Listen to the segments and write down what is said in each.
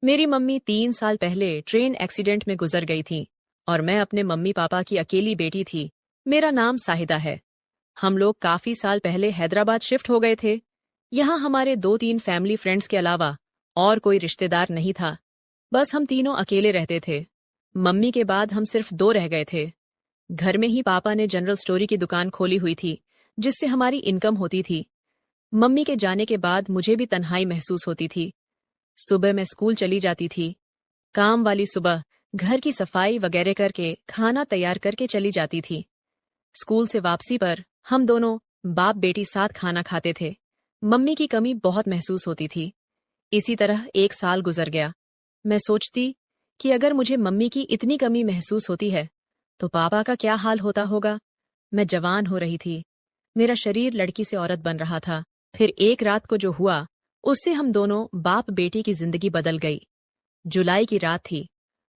मेरी मम्मी 3 साल पहले ट्रेन एक्सीडेंट में गुजर गई थी और मैं अपने मम्मी पापा की अकेली बेटी थी। मेरा नाम साहिदा है। हम लोग काफी साल पहले हैदराबाद शिफ्ट हो गए थे। यहाँ हमारे 2-3 फैमिली फ्रेंड्स के अलावा और कोई रिश्तेदार नहीं था। बस हम तीनों अकेले रहते थे। मम्मी के बाद हम सिर्फ 2 रह गए थे। घर में ही पापा ने जनरल स्टोरी की दुकान खोली हुई थी, जिससे हमारी इनकम होती थी। मम्मी के जाने के बाद मुझे भी तन्हाई महसूस होती थी। सुबह मैं स्कूल चली जाती थी। काम वाली सुबह घर की सफाई वगैरह करके खाना तैयार करके चली जाती थी। स्कूल से वापसी पर हम दोनों बाप बेटी साथ खाना खाते थे। मम्मी की कमी बहुत महसूस होती थी। इसी तरह 1 साल गुजर गया। मैं सोचती कि अगर मुझे मम्मी की इतनी कमी महसूस होती है तो पापा का क्या हाल होता होगा। मैं जवान हो रही थी। मेरा शरीर लड़की से औरत बन रहा था। फिर एक रात को जो हुआ उससे हम दोनों बाप बेटी की जिंदगी बदल गई। जुलाई की रात थी।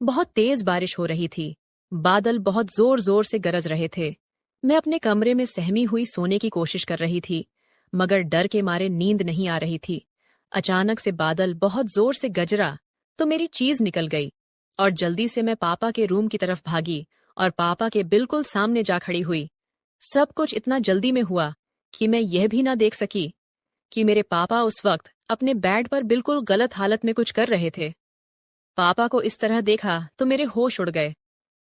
बहुत तेज बारिश हो रही थी। बादल बहुत जोर जोर से गरज रहे थे। मैं अपने कमरे में सहमी हुई सोने की कोशिश कर रही थी, मगर डर के मारे नींद नहीं आ रही थी। अचानक से बादल बहुत जोर से गरजा तो मेरी चीज निकल गई और जल्दी से मैं पापा के रूम की तरफ भागी और पापा के बिल्कुल सामने जा खड़ी हुई। सब कुछ इतना जल्दी में हुआ कि मैं यह भी ना देख सकी कि मेरे पापा उस वक्त अपने बेड पर बिल्कुल गलत हालत में कुछ कर रहे थे। पापा को इस तरह देखा तो मेरे होश उड़ गए।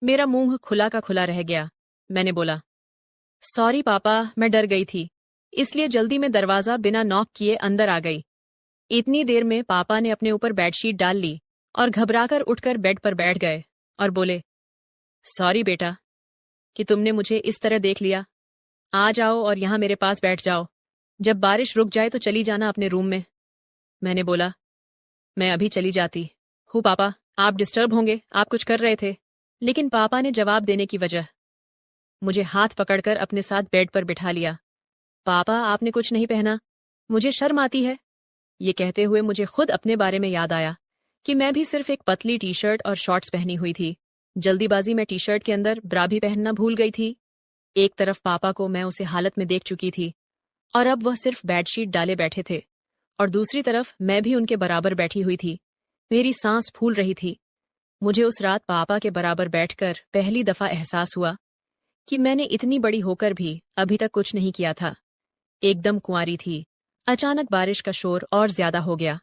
मेरा मुंह खुला का खुला रह गया। मैंने बोला, सॉरी पापा, मैं डर गई थी, इसलिए जल्दी में दरवाजा बिना नॉक किए अंदर आ गई। इतनी देर में पापा ने अपने ऊपर बेडशीट डाल ली और घबराकर उठकर बेड पर बैठ गए और बोले, सॉरी बेटा कि तुमने मुझे इस तरह देख लिया। आ जाओ और यहाँ मेरे पास बैठ जाओ। जब बारिश रुक जाए तो चली जाना अपने रूम में। मैंने बोला, मैं अभी चली जाती हूँ पापा, आप डिस्टर्ब होंगे, आप कुछ कर रहे थे। लेकिन पापा ने जवाब देने की वजह मुझे हाथ पकड़कर अपने साथ बेड पर बिठा लिया। पापा, आपने कुछ नहीं पहना, मुझे शर्म आती है। ये कहते हुए मुझे खुद अपने बारे में याद आया कि मैं भी सिर्फ एक पतली टी शर्ट और शॉर्ट्स पहनी हुई थी। जल्दीबाजी में टी शर्ट के अंदर ब्रा भी पहनना भूल गई थी। एक तरफ पापा को मैं उसे हालत में देख चुकी थी और अब वह सिर्फ बेडशीट डाले बैठे थे, और दूसरी तरफ मैं भी उनके बराबर बैठी हुई थी। मेरी सांस फूल रही थी। मुझे उस रात पापा के बराबर बैठकर पहली दफा एहसास हुआ कि मैंने इतनी बड़ी होकर भी अभी तक कुछ नहीं किया था। एकदम कुंवारी थी। अचानक बारिश का शोर और ज्यादा हो गया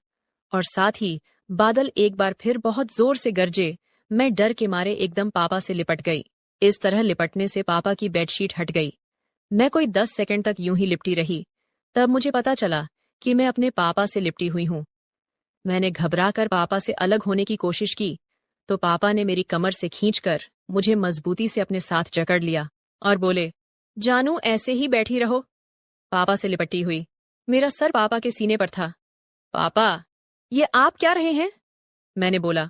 और साथ ही बादल एक बार फिर बहुत जोर से गरजे। मैं डर के मारे एकदम पापा से लिपट गई। इस तरह लिपटने से पापा की बेडशीट हट गई। मैं कोई 10 सेकंड तक यूं ही लिपटी रही। तब मुझे पता चला कि मैं अपने पापा से लिपटी हुई हूं। मैंने घबराकर पापा से अलग होने की कोशिश की तो पापा ने मेरी कमर से खींचकर मुझे मजबूती से अपने साथ जकड़ लिया और बोले, जानू ऐसे ही बैठी रहो। पापा से लिपटी हुई। मेरा सर पापा के सीने पर था। पापा, ये आप क्या रहे हैं? मैंने बोला,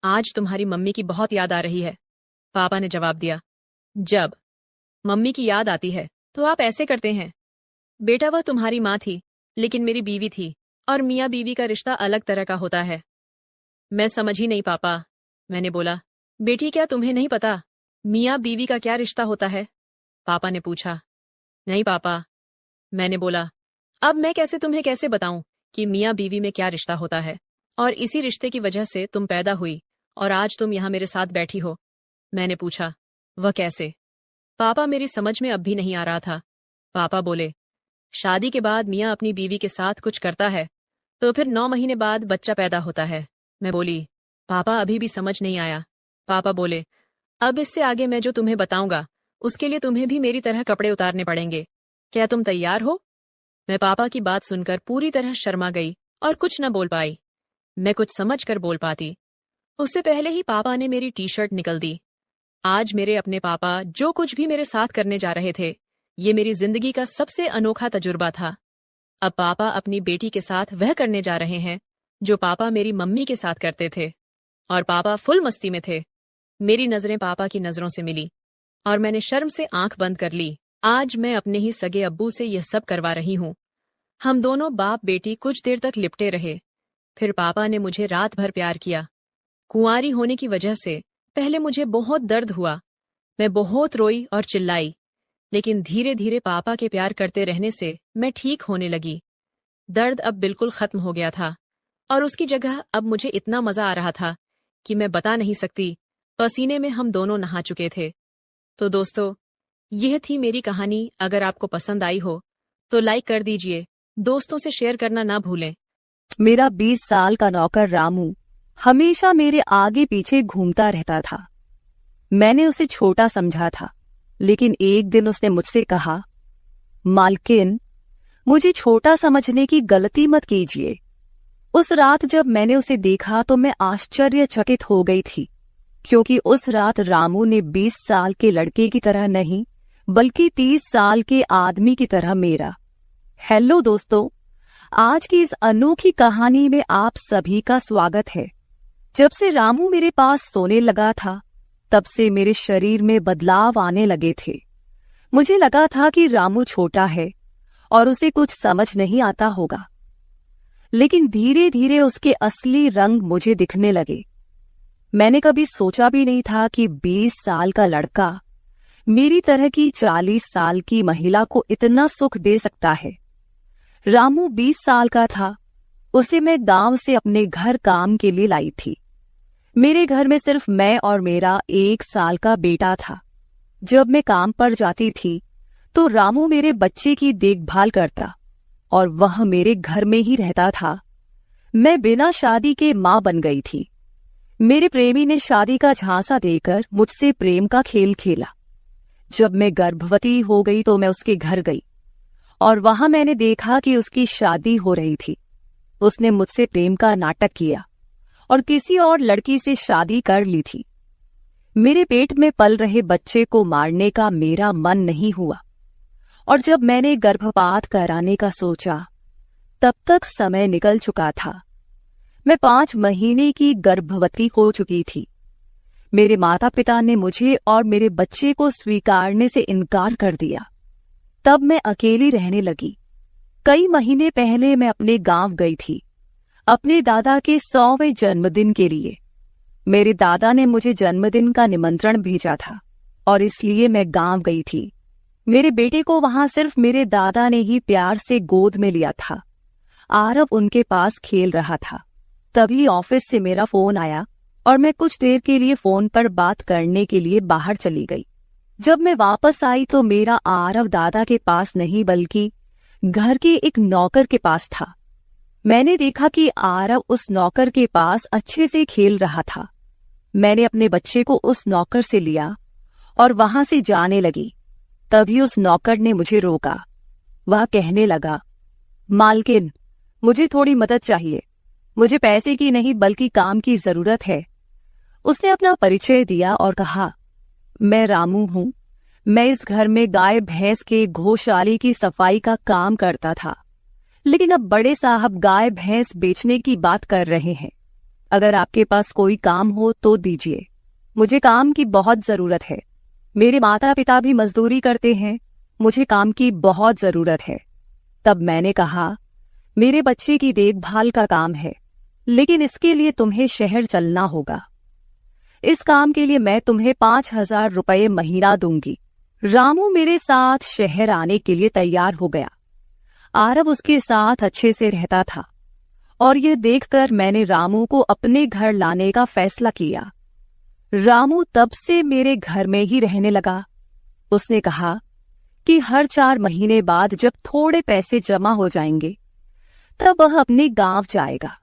आज तुम्हारी मम्मी की बहुत याद आ रही है। पापा ने जवाब दिया, जब मम्मी की याद आती है तो आप ऐसे करते हैं। बेटा, वह तुम्हारी माँ थी, लेकिन मेरी बीवी थी, और मियाँ बीवी का रिश्ता अलग तरह का होता है। मैं समझ ही नहीं पापा। मैंने बोला, बेटी, क्या तुम्हें नहीं पता मियाँ बीवी का क्या रिश्ता होता है? पापा ने पूछा। नहीं पापा। मैंने बोला, अब मैं तुम्हें कैसे बताऊं कि मियाँ बीवी में क्या रिश्ता होता है, और इसी रिश्ते की वजह से तुम पैदा हुई और आज तुम यहाँ मेरे साथ बैठी हो। मैंने पूछा, वह कैसे? पापा, मेरी समझ में अब भी नहीं आ रहा था। पापा बोले, शादी के बाद मियाँ अपनी बीवी के साथ कुछ करता है तो फिर 9 महीने बाद बच्चा पैदा होता है। मैं बोली, पापा, अभी भी समझ नहीं आया। पापा बोले, अब इससे आगे मैं जो तुम्हें बताऊंगा उसके लिए तुम्हें भी मेरी तरह कपड़े उतारने पड़ेंगे। क्या तुम तैयार हो? मैं पापा की बात सुनकर पूरी तरह शर्मा गई और कुछ न बोल पाई। मैं कुछ समझ कर बोल पाती उससे पहले ही पापा ने मेरी टी शर्ट निकल दी। आज मेरे अपने पापा जो कुछ भी मेरे साथ करने जा रहे थे, ये मेरी जिंदगी का सबसे अनोखा तजुर्बा था। अब पापा अपनी बेटी के साथ वह करने जा रहे हैं जो पापा मेरी मम्मी के साथ करते थे, और पापा फुल मस्ती में थे। मेरी नजरें पापा की नजरों से मिली और मैंने शर्म से आंख बंद कर ली। आज मैं अपने ही सगे अब्बू से यह सब करवा रही हूँ। हम दोनों बाप बेटी कुछ देर तक लिपटे रहे। फिर पापा ने मुझे रात भर प्यार किया। कुंवारी होने की वजह से पहले मुझे बहुत दर्द हुआ। मैं बहुत रोई और चिल्लाई, लेकिन धीरे धीरे पापा के प्यार करते रहने से मैं ठीक होने लगी। दर्द अब बिल्कुल खत्म हो गया था और उसकी जगह अब मुझे इतना मजा आ रहा था कि मैं बता नहीं सकती। पसीने में हम दोनों नहा चुके थे। तो दोस्तों, यह थी मेरी कहानी। अगर आपको पसंद आई हो तो लाइक कर दीजिए, दोस्तों से शेयर करना ना भूलें। मेरा 20 साल का नौकर रामू हमेशा मेरे आगे पीछे घूमता रहता था। मैंने उसे छोटा समझा था, लेकिन एक दिन उसने मुझसे कहा, मालकिन, मुझे छोटा समझने की गलती मत कीजिए। उस रात जब मैंने उसे देखा तो मैं आश्चर्यचकित हो गई थी, क्योंकि उस रात रामू ने 20 साल के लड़के की तरह नहीं, बल्कि 30 साल के आदमी की तरह मेरा। हेलो दोस्तों, आज की इस अनोखी कहानी में आप सभी का स्वागत है। जब से रामू मेरे पास सोने लगा था, तब से मेरे शरीर में बदलाव आने लगे थे। मुझे लगा था कि रामू छोटा है और उसे कुछ समझ नहीं आता होगा, लेकिन धीरे धीरे उसके असली रंग मुझे दिखने लगे। मैंने कभी सोचा भी नहीं था कि 20 साल का लड़का मेरी तरह की 40 साल की महिला को इतना सुख दे सकता है। रामू 20 साल का था। उसे मैं गांव से अपने घर काम के लिए लाई थी। मेरे घर में सिर्फ मैं और मेरा 1 साल का बेटा था। जब मैं काम पर जाती थी तो रामू मेरे बच्चे की देखभाल करता और वह मेरे घर में ही रहता था। मैं बिना शादी के मां बन गई थी। मेरे प्रेमी ने शादी का झांसा देकर मुझसे प्रेम का खेल खेला। जब मैं गर्भवती हो गई तो मैं उसके घर गई और वहां मैंने देखा कि उसकी शादी हो रही थी। उसने मुझसे प्रेम का नाटक किया और किसी और लड़की से शादी कर ली थी। मेरे पेट में पल रहे बच्चे को मारने का मेरा मन नहीं हुआ, और जब मैंने गर्भपात कराने का सोचा, तब तक समय निकल चुका था। मैं 5 महीने की गर्भवती हो चुकी थी। मेरे माता पिता ने मुझे और मेरे बच्चे को स्वीकारने से इनकार कर दिया। तब मैं अकेली रहने लगी। कई महीने पहले मैं अपने गांव गई थी, अपने दादा के 100वें जन्मदिन के लिए। मेरे दादा ने मुझे जन्मदिन का निमंत्रण भेजा था और इसलिए मैं गांव गई थी। मेरे बेटे को वहां सिर्फ मेरे दादा ने ही प्यार से गोद में लिया था। आरव उनके पास खेल रहा था। तभी ऑफिस से मेरा फोन आया और मैं कुछ देर के लिए फोन पर बात करने के लिए बाहर चली गई। जब मैं वापस आई तो मेरा आरव दादा के पास नहीं, बल्कि घर के एक नौकर के पास था। मैंने देखा कि आरव उस नौकर के पास अच्छे से खेल रहा था। मैंने अपने बच्चे को उस नौकर से लिया और वहां से जाने लगी। तभी उस नौकर ने मुझे रोका। वह कहने लगा, मालकिन, मुझे थोड़ी मदद चाहिए। मुझे पैसे की नहीं बल्कि काम की जरूरत है। उसने अपना परिचय दिया और कहा, मैं रामू हूं। मैं इस घर में गाय भैंस के गौशाले की सफाई का काम करता था, लेकिन अब बड़े साहब गाय भैंस बेचने की बात कर रहे हैं। अगर आपके पास कोई काम हो तो दीजिए। मुझे काम की बहुत जरूरत है। मेरे माता पिता भी मजदूरी करते हैं। मुझे काम की बहुत जरूरत है। तब मैंने कहा, मेरे बच्चे की देखभाल का काम है, लेकिन इसके लिए तुम्हें शहर चलना होगा। इस काम के लिए मैं तुम्हें 5,000 रुपये महीना दूंगी। रामू मेरे साथ शहर आने के लिए तैयार हो गया। आरव उसके साथ अच्छे से रहता था और यह देखकर मैंने रामू को अपने घर लाने का फैसला किया। रामू तब से मेरे घर में ही रहने लगा। उसने कहा कि हर 4 महीने बाद जब थोड़े पैसे जमा हो जाएंगे, तब वह अपने गांव जाएगा।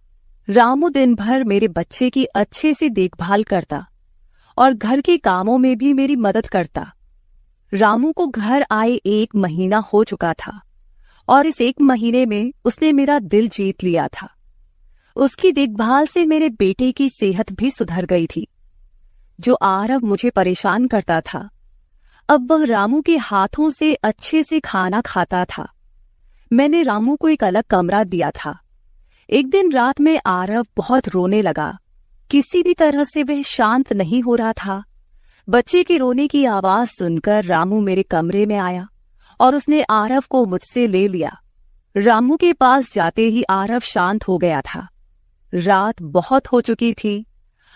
रामू दिन भर मेरे बच्चे की अच्छे से देखभाल करता और घर के कामों में भी मेरी मदद करता। रामू को घर आए 1 महीना हो चुका था और इस 1 महीने में उसने मेरा दिल जीत लिया था। उसकी देखभाल से मेरे बेटे की सेहत भी सुधर गई थी। जो आरव मुझे परेशान करता था, अब वह रामू के हाथों से अच्छे से खाना खाता था। मैंने रामू को एक अलग कमरा दिया था। एक दिन रात में आरव बहुत रोने लगा। किसी भी तरह से वह शांत नहीं हो रहा था। बच्चे के रोने की आवाज सुनकर रामू मेरे कमरे में आया और उसने आरव को मुझसे ले लिया। रामू के पास जाते ही आरव शांत हो गया था। रात बहुत हो चुकी थी।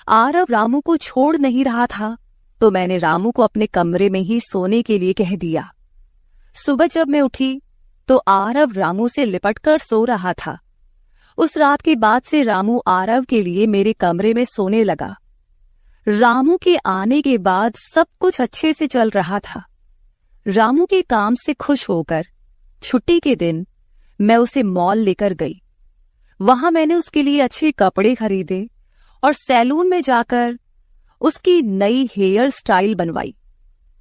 आरव रामू को छोड़ नहीं रहा था, तो मैंने रामू को अपने कमरे में ही सोने के लिए कह दिया। सुबह जब मैं उठी तो आरव रामू से लिपटकर सो रहा था। उस रात के बाद से रामू आरव के लिए मेरे कमरे में सोने लगा। रामू के आने के बाद सब कुछ अच्छे से चल रहा था। रामू के काम से खुश होकर छुट्टी के दिन मैं उसे मॉल लेकर गई। वहां मैंने उसके लिए अच्छे कपड़े खरीदे और सैलून में जाकर उसकी नई हेयर स्टाइल बनवाई।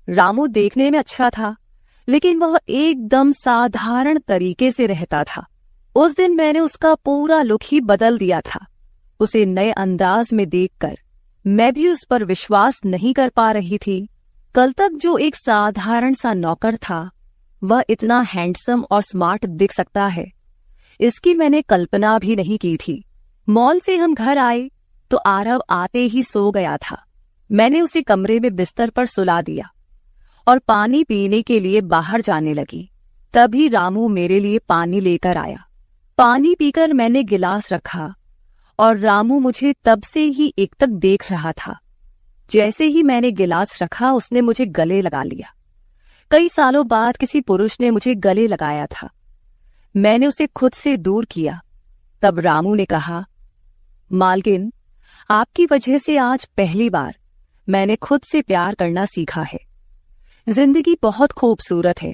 रामू देखने में अच्छा था, लेकिन वह एकदम साधारण तरीके से रहता था। उस दिन मैंने उसका पूरा लुक ही बदल दिया था। उसे नए अंदाज में देखकर मैं भी उस पर विश्वास नहीं कर पा रही थी। कल तक जो एक साधारण सा नौकर था, वह इतना हैंडसम और स्मार्ट दिख सकता है, इसकी मैंने कल्पना भी नहीं की थी। मॉल से हम घर आए तो आरव आते ही सो गया था। मैंने उसे कमरे में बिस्तर पर सुला दिया और पानी पीने के लिए बाहर जाने लगी। तभी रामू मेरे लिए पानी लेकर आया। पानी पीकर मैंने गिलास रखा और रामू मुझे तब से ही एकटक देख रहा था। जैसे ही मैंने गिलास रखा, उसने मुझे गले लगा लिया। कई सालों बाद किसी पुरुष ने मुझे गले लगाया था। मैंने उसे खुद से दूर किया। तब रामू ने कहा, मालकिन, आपकी वजह से आज पहली बार मैंने खुद से प्यार करना सीखा है। जिंदगी बहुत खूबसूरत है,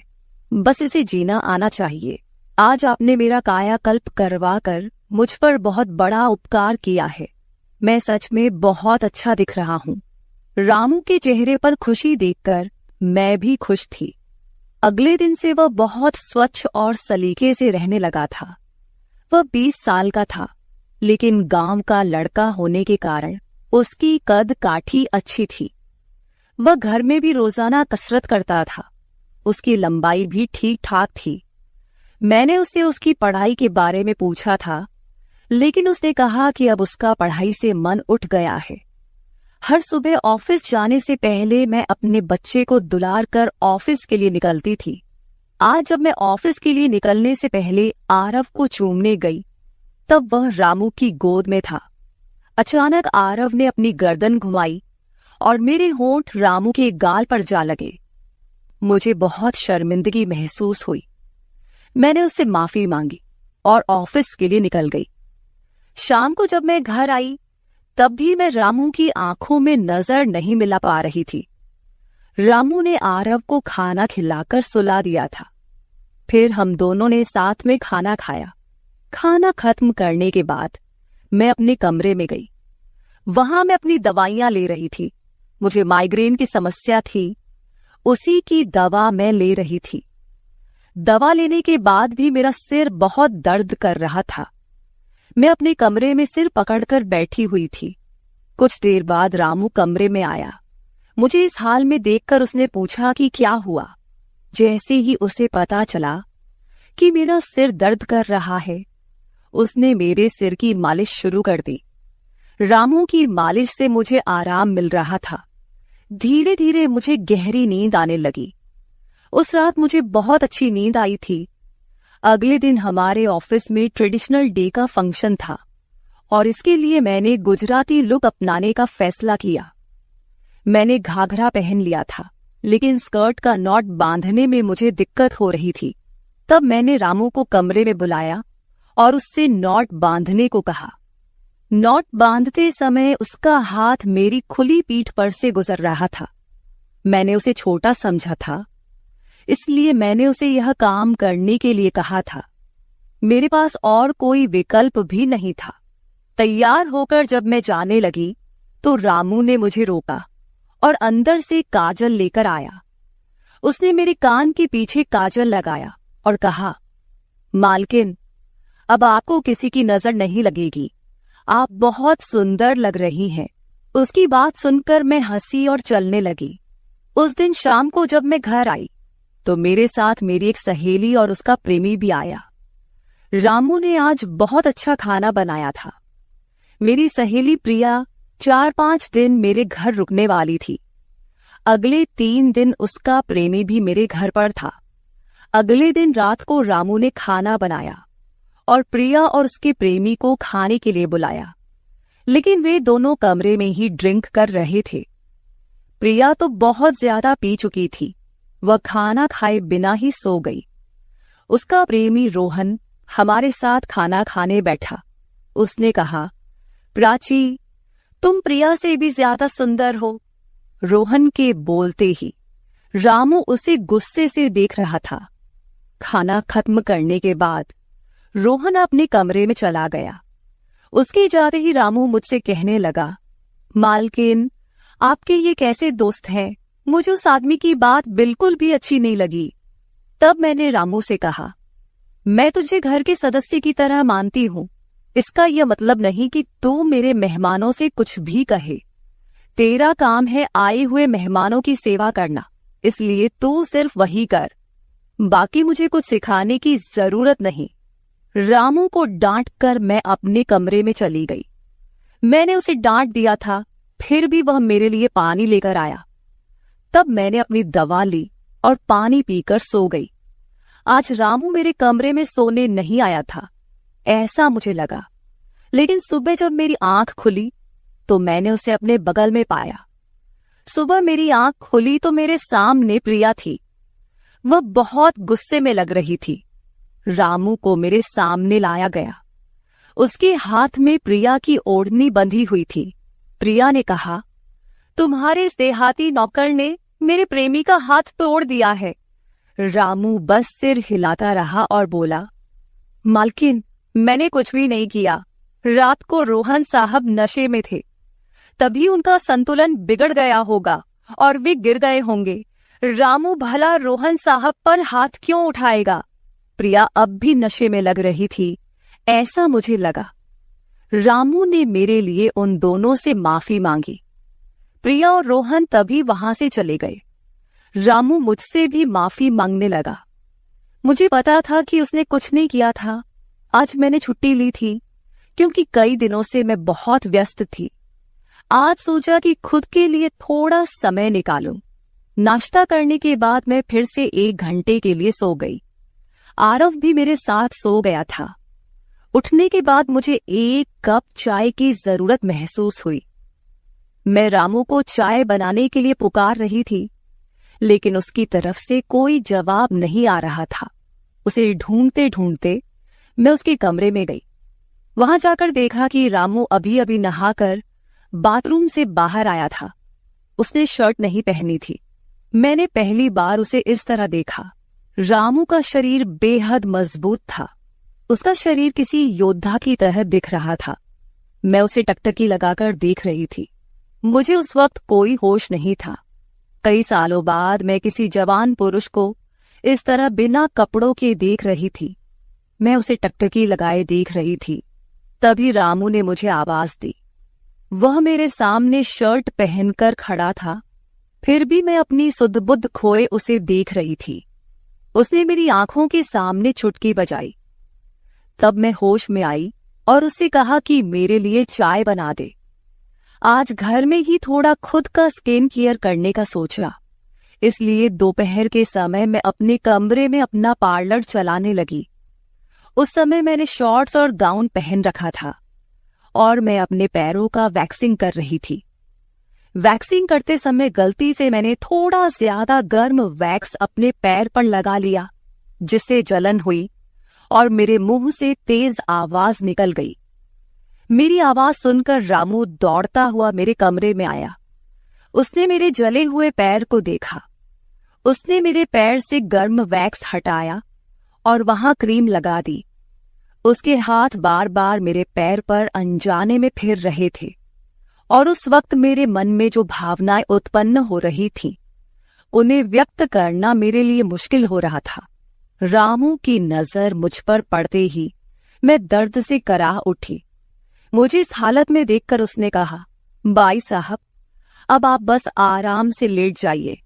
बस इसे जीना आना चाहिए। आज आपने मेरा कायाकल्प करवा कर मुझ पर बहुत बड़ा उपकार किया है। मैं सच में बहुत अच्छा दिख रहा हूँ। रामू के चेहरे पर खुशी देखकर मैं भी खुश थी। अगले दिन से वह बहुत स्वच्छ और सलीके से रहने लगा था। वह 20 साल का था, लेकिन गांव का लड़का होने के कारण उसकी कद काठी अच्छी थी। वह घर में भी रोजाना कसरत करता था। उसकी लंबाई भी ठीक ठाक थी। मैंने उससे उसकी पढ़ाई के बारे में पूछा था, लेकिन उसने कहा कि अब उसका पढ़ाई से मन उठ गया है। हर सुबह ऑफिस जाने से पहले मैं अपने बच्चे को दुलार कर ऑफिस के लिए निकलती थी। आज जब मैं ऑफिस के लिए निकलने से पहले आरव को चूमने गई, तब वह रामू की गोद में था। अचानक आरव ने अपनी गर्दन घुमाई और मेरे होंठ रामू के गाल पर जा लगे। मुझे बहुत शर्मिंदगी महसूस हुई। मैंने उससे माफी मांगी और ऑफिस के लिए निकल गई। शाम को जब मैं घर आई, तब भी मैं रामू की आंखों में नजर नहीं मिला पा रही थी। रामू ने आरव को खाना खिलाकर सुला दिया था। फिर हम दोनों ने साथ में खाना खाया। खाना खत्म करने के बाद मैं अपने कमरे में गई। वहां मैं अपनी दवाइयां ले रही थी। मुझे माइग्रेन की समस्या थी, उसी की दवा मैं ले रही थी। दवा लेने के बाद भी मेरा सिर बहुत दर्द कर रहा था। मैं अपने कमरे में सिर पकड़कर बैठी हुई थी। कुछ देर बाद रामू कमरे में आया। मुझे इस हाल में देखकर उसने पूछा कि क्या हुआ। जैसे ही उसे पता चला कि मेरा सिर दर्द कर रहा है, उसने मेरे सिर की मालिश शुरू कर दी। रामू की मालिश से मुझे आराम मिल रहा था। धीरे धीरे मुझे गहरी नींद आने लगी। उस रात मुझे बहुत अच्छी नींद आई थी। अगले दिन हमारे ऑफिस में ट्रेडिशनल डे का फंक्शन था और इसके लिए मैंने गुजराती लुक अपनाने का फैसला किया। मैंने घाघरा पहन लिया था, लेकिन स्कर्ट का नॉट बांधने में मुझे दिक्कत हो रही थी। तब मैंने रामू को कमरे में बुलाया और उससे नॉट बांधने को कहा। नॉट बांधते समय उसका हाथ मेरी खुली पीठ पर से गुजर रहा था। मैंने उसे छोटा समझा था, इसलिए मैंने उसे यह काम करने के लिए कहा था। मेरे पास और कोई विकल्प भी नहीं था। तैयार होकर जब मैं जाने लगी तो रामू ने मुझे रोका और अंदर से काजल लेकर आया। उसने मेरे कान के पीछे काजल लगाया और कहा, मालकिन, अब आपको किसी की नजर नहीं लगेगी। आप बहुत सुंदर लग रही हैं। उसकी बात सुनकर मैं हंसी और चलने लगी। उस दिन शाम को जब मैं घर आई तो मेरे साथ मेरी एक सहेली और उसका प्रेमी भी आया। रामू ने आज बहुत अच्छा खाना बनाया था। मेरी सहेली प्रिया 4-5 दिन मेरे घर रुकने वाली थी। अगले 3 दिन उसका प्रेमी भी मेरे घर पर था। अगले दिन रात को रामू ने खाना बनाया और प्रिया और उसके प्रेमी को खाने के लिए बुलाया, लेकिन वे दोनों कमरे में ही ड्रिंक कर रहे थे। प्रिया तो बहुत ज्यादा पी चुकी थी। वह खाना खाए बिना ही सो गई। उसका प्रेमी रोहन हमारे साथ खाना खाने बैठा। उसने कहा, प्राची, तुम प्रिया से भी ज्यादा सुंदर हो। रोहन के बोलते ही रामू उसे गुस्से से देख रहा था। खाना खत्म करने के बाद रोहन अपने कमरे में चला गया। उसके जाते ही रामू मुझसे कहने लगा, मालकिन, आपके ये कैसे दोस्त हैं? मुझे उस आदमी की बात बिल्कुल भी अच्छी नहीं लगी। तब मैंने रामू से कहा, मैं तुझे घर के सदस्य की तरह मानती हूं। इसका यह मतलब नहीं कि तू मेरे मेहमानों से कुछ भी कहे। तेरा काम है आए हुए मेहमानों की सेवा करना, इसलिए तू सिर्फ वही कर। बाकी मुझे कुछ सिखाने की जरूरत नहीं। रामू को डांट कर मैं अपने कमरे में चली गई। मैंने उसे डांट दिया था, फिर भी वह मेरे लिए पानी लेकर आया। तब मैंने अपनी दवा ली और पानी पीकर सो गई। आज रामू मेरे कमरे में सोने नहीं आया था, ऐसा मुझे लगा। लेकिन सुबह जब मेरी आंख खुली तो मैंने उसे अपने बगल में पाया। सुबह मेरी आंख खुली तो मेरे सामने प्रिया थी। वह बहुत गुस्से में लग रही थी। रामू को मेरे सामने लाया गया। उसके हाथ में प्रिया की ओढ़नी बंधी हुई थी। प्रिया ने कहा, तुम्हारे इस देहाती नौकर ने मेरे प्रेमी का हाथ तोड़ दिया है। रामू बस सिर हिलाता रहा और बोला, मालकिन, मैंने कुछ भी नहीं किया। रात को रोहन साहब नशे में थे, तभी उनका संतुलन बिगड़ गया होगा और वे गिर गए होंगे। रामू भला रोहन साहब पर हाथ क्यों उठाएगा? प्रिया अब भी नशे में लग रही थी, ऐसा मुझे लगा। रामू ने मेरे लिए उन दोनों से माफी मांगी। प्रिया और रोहन तभी वहां से चले गए। रामू मुझसे भी माफी मांगने लगा। मुझे पता था कि उसने कुछ नहीं किया था। आज मैंने छुट्टी ली थी क्योंकि कई दिनों से मैं बहुत व्यस्त थी। आज सोचा कि खुद के लिए थोड़ा समय निकालूं। नाश्ता करने के बाद मैं फिर से 1 घंटे के लिए सो गई। आरव भी मेरे साथ सो गया था। उठने के बाद मुझे 1 कप चाय की जरूरत महसूस हुई। मैं रामू को चाय बनाने के लिए पुकार रही थी, लेकिन उसकी तरफ से कोई जवाब नहीं आ रहा था। उसे ढूंढते ढूंढते मैं उसके कमरे में गई। वहां जाकर देखा कि रामू अभी अभी नहाकर बाथरूम से बाहर आया था। उसने शर्ट नहीं पहनी थी। मैंने पहली बार उसे इस तरह देखा। रामू का शरीर बेहद मजबूत था। उसका शरीर किसी योद्धा की तरह दिख रहा था। मैं उसे टकटकी लगाकर देख रही थी। मुझे उस वक्त कोई होश नहीं था। कई सालों बाद मैं किसी जवान पुरुष को इस तरह बिना कपड़ों के देख रही थी। मैं उसे टकटकी लगाए देख रही थी। तभी रामू ने मुझे आवाज दी। वह मेरे सामने शर्ट पहनकर खड़ा था, फिर भी मैं अपनी सुध-बुध खोए उसे देख रही थी। उसने मेरी आंखों के सामने चुटकी बजाई। तब मैं होश में आई और उससे कहा कि मेरे लिए चाय बना दे। आज घर में ही थोड़ा खुद का स्किन केयर करने का सोचा, इसलिए दोपहर के समय मैं अपने कमरे में अपना पार्लर चलाने लगी। उस समय मैंने शॉर्ट्स और गाउन पहन रखा था और मैं अपने पैरों का वैक्सिंग कर रही थी। वैक्सिंग करते समय गलती से मैंने थोड़ा ज्यादा गर्म वैक्स अपने पैर पर लगा लिया, जिससे जलन हुई और मेरे मुंह से तेज आवाज निकल गई। मेरी आवाज सुनकर रामू दौड़ता हुआ मेरे कमरे में आया। उसने मेरे जले हुए पैर को देखा। उसने मेरे पैर से गर्म वैक्स हटाया और वहां क्रीम लगा दी। उसके हाथ बार बार मेरे पैर पर अनजाने में फिर रहे थे और उस वक्त मेरे मन में जो भावनाएं उत्पन्न हो रही थीं, उन्हें व्यक्त करना मेरे लिए मुश्किल हो रहा था। रामू की नजर मुझ पर पड़ते ही मैं दर्द से कराह उठी। मुझे इस हालत में देखकर उसने कहा, बाई साहब, अब आप बस आराम से लेट जाइए।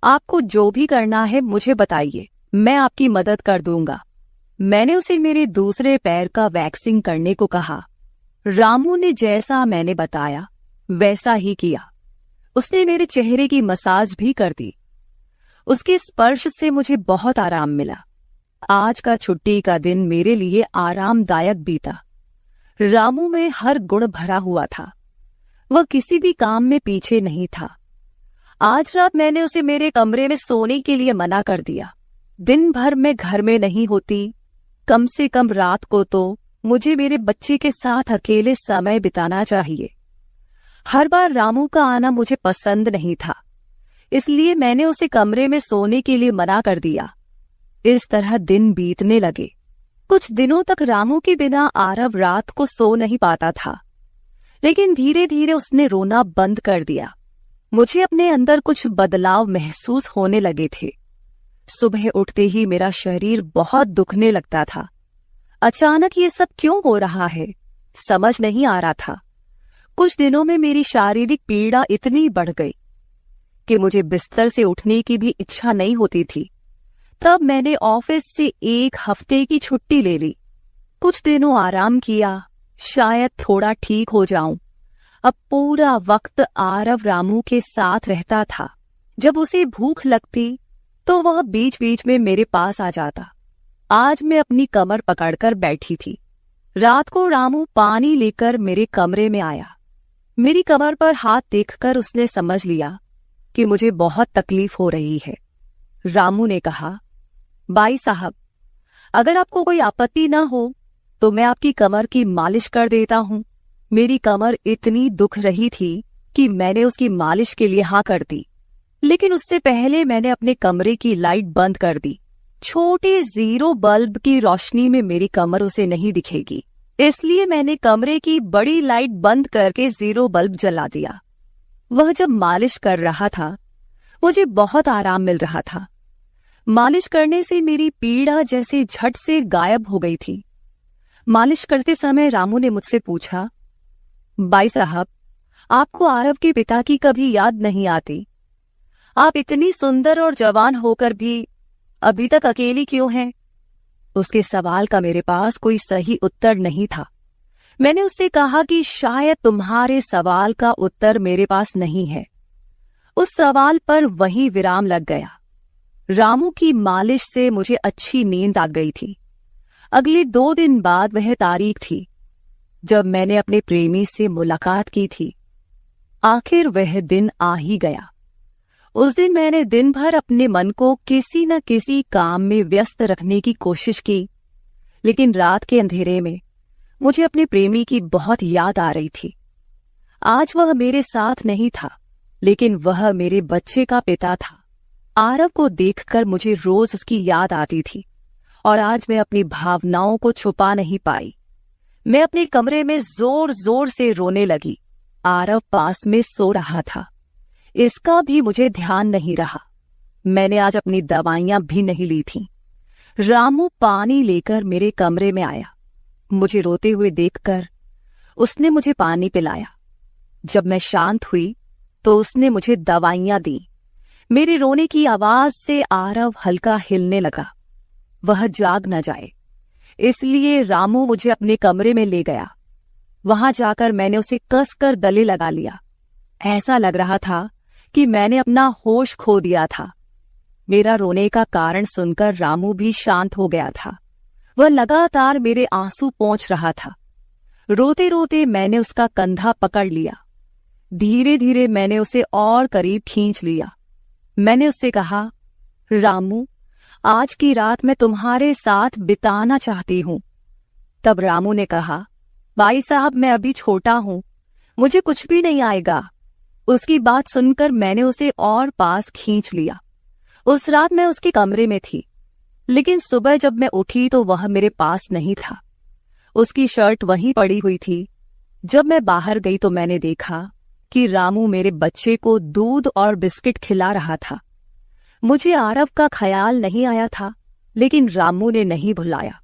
आपको जो भी करना है मुझे बताइए, मैं आपकी मदद कर दूंगा। मैंने उसे मेरे दूसरे पैर का वैक्सिंग करने को कहा। रामू ने जैसा मैंने बताया वैसा ही किया। उसने मेरे चेहरे की मसाज भी कर दी। उसके स्पर्श से मुझे बहुत आराम मिला। आज का छुट्टी का दिन मेरे लिए आरामदायक बीता। रामू में हर गुण भरा हुआ था। वह किसी भी काम में पीछे नहीं था। आज रात मैंने उसे मेरे कमरे में सोने के लिए मना कर दिया। दिन भर मैं घर में नहीं होती, कम से कम रात को तो मुझे मेरे बच्चे के साथ अकेले समय बिताना चाहिए। हर बार रामू का आना मुझे पसंद नहीं था, इसलिए मैंने उसे कमरे में सोने के लिए मना कर दिया। इस तरह दिन बीतने लगे। कुछ दिनों तक रामू के बिना आरव रात को सो नहीं पाता था, लेकिन धीरे धीरे उसने रोना बंद कर दिया। मुझे अपने अंदर कुछ बदलाव महसूस होने लगे थे। सुबह उठते ही मेरा शरीर बहुत दुखने लगता था। अचानक ये सब क्यों हो रहा है, समझ नहीं आ रहा था। कुछ दिनों में मेरी शारीरिक पीड़ा इतनी बढ़ गई कि मुझे बिस्तर से उठने की भी इच्छा नहीं होती थी। तब मैंने ऑफिस से 1 हफ्ते की छुट्टी ले ली। कुछ दिनों आराम किया, शायद थोड़ा ठीक हो जाऊं। अब पूरा वक्त आरव रामू के साथ रहता था। जब उसे भूख लगती तो वह बीच बीच में मेरे पास आ जाता। आज मैं अपनी कमर पकड़कर बैठी थी। रात को रामू पानी लेकर मेरे कमरे में आया। मेरी कमर पर हाथ देखकर उसने समझ लिया कि मुझे बहुत तकलीफ हो रही है। रामू ने कहा, बाई साहब, अगर आपको कोई आपत्ति ना हो तो मैं आपकी कमर की मालिश कर देता हूं। मेरी कमर इतनी दुख रही थी कि मैंने उसकी मालिश के लिए हाँ कर दी, लेकिन उससे पहले मैंने अपने कमरे की लाइट बंद कर दी। छोटे 0 बल्ब की रोशनी में मेरी कमर उसे नहीं दिखेगी, इसलिए मैंने कमरे की बड़ी लाइट बंद करके 0 बल्ब जला दिया। वह जब मालिश कर रहा था, मुझे बहुत आराम मिल रहा था। मालिश करने से मेरी पीड़ा जैसे झट से गायब हो गई थी। मालिश करते समय रामू ने मुझसे पूछा, बाई साहब, आपको आरव के पिता की कभी याद नहीं आती? आप इतनी सुंदर और जवान होकर भी अभी तक अकेली क्यों हैं? उसके सवाल का मेरे पास कोई सही उत्तर नहीं था। मैंने उससे कहा कि शायद तुम्हारे सवाल का उत्तर मेरे पास नहीं है। उस सवाल पर वहीं विराम लग गया। रामू की मालिश से मुझे अच्छी नींद आ गई थी। अगले 2 दिन बाद वह तारीख थी जब मैंने अपने प्रेमी से मुलाकात की थी। आखिर वह दिन आ ही गया। उस दिन मैंने दिन भर अपने मन को किसी न किसी काम में व्यस्त रखने की कोशिश की, लेकिन रात के अंधेरे में मुझे अपने प्रेमी की बहुत याद आ रही थी। आज वह मेरे साथ नहीं था, लेकिन वह मेरे बच्चे का पिता था। आरव को देखकर मुझे रोज उसकी याद आती थी और आज मैं अपनी भावनाओं को छुपा नहीं पाई। मैं अपने कमरे में जोर जोर से रोने लगी। आरव पास में सो रहा था, इसका भी मुझे ध्यान नहीं रहा। मैंने आज अपनी दवाइयां भी नहीं ली थीं। रामू पानी लेकर मेरे कमरे में आया। मुझे रोते हुए देखकर उसने मुझे पानी पिलाया। जब मैं शांत हुई तो उसने मुझे दवाइयां दी। मेरे रोने की आवाज से आरव हल्का हिलने लगा। वह जाग न जाए, इसलिए रामू मुझे अपने कमरे में ले गया। वहां जाकर मैंने उसे कसकर गले लगा लिया। ऐसा लग रहा था कि मैंने अपना होश खो दिया था। मेरा रोने का कारण सुनकर रामू भी शांत हो गया था। वह लगातार मेरे आंसू पोंछ रहा था। रोते रोते मैंने उसका कंधा पकड़ लिया। धीरे धीरे मैंने उसे और करीब खींच लिया। मैंने उससे कहा, रामू, आज की रात मैं तुम्हारे साथ बिताना चाहती हूं। तब रामू ने कहा, भाई साहब, मैं अभी छोटा हूं, मुझे कुछ भी नहीं आएगा। उसकी बात सुनकर मैंने उसे और पास खींच लिया। उस रात मैं उसके कमरे में थी, लेकिन सुबह जब मैं उठी तो वह मेरे पास नहीं था। उसकी शर्ट वहीं पड़ी हुई थी। जब मैं बाहर गई तो मैंने देखा कि रामू मेरे बच्चे को दूध और बिस्किट खिला रहा था। मुझे आरव का ख्याल नहीं आया था, लेकिन रामू ने नहीं भुलाया।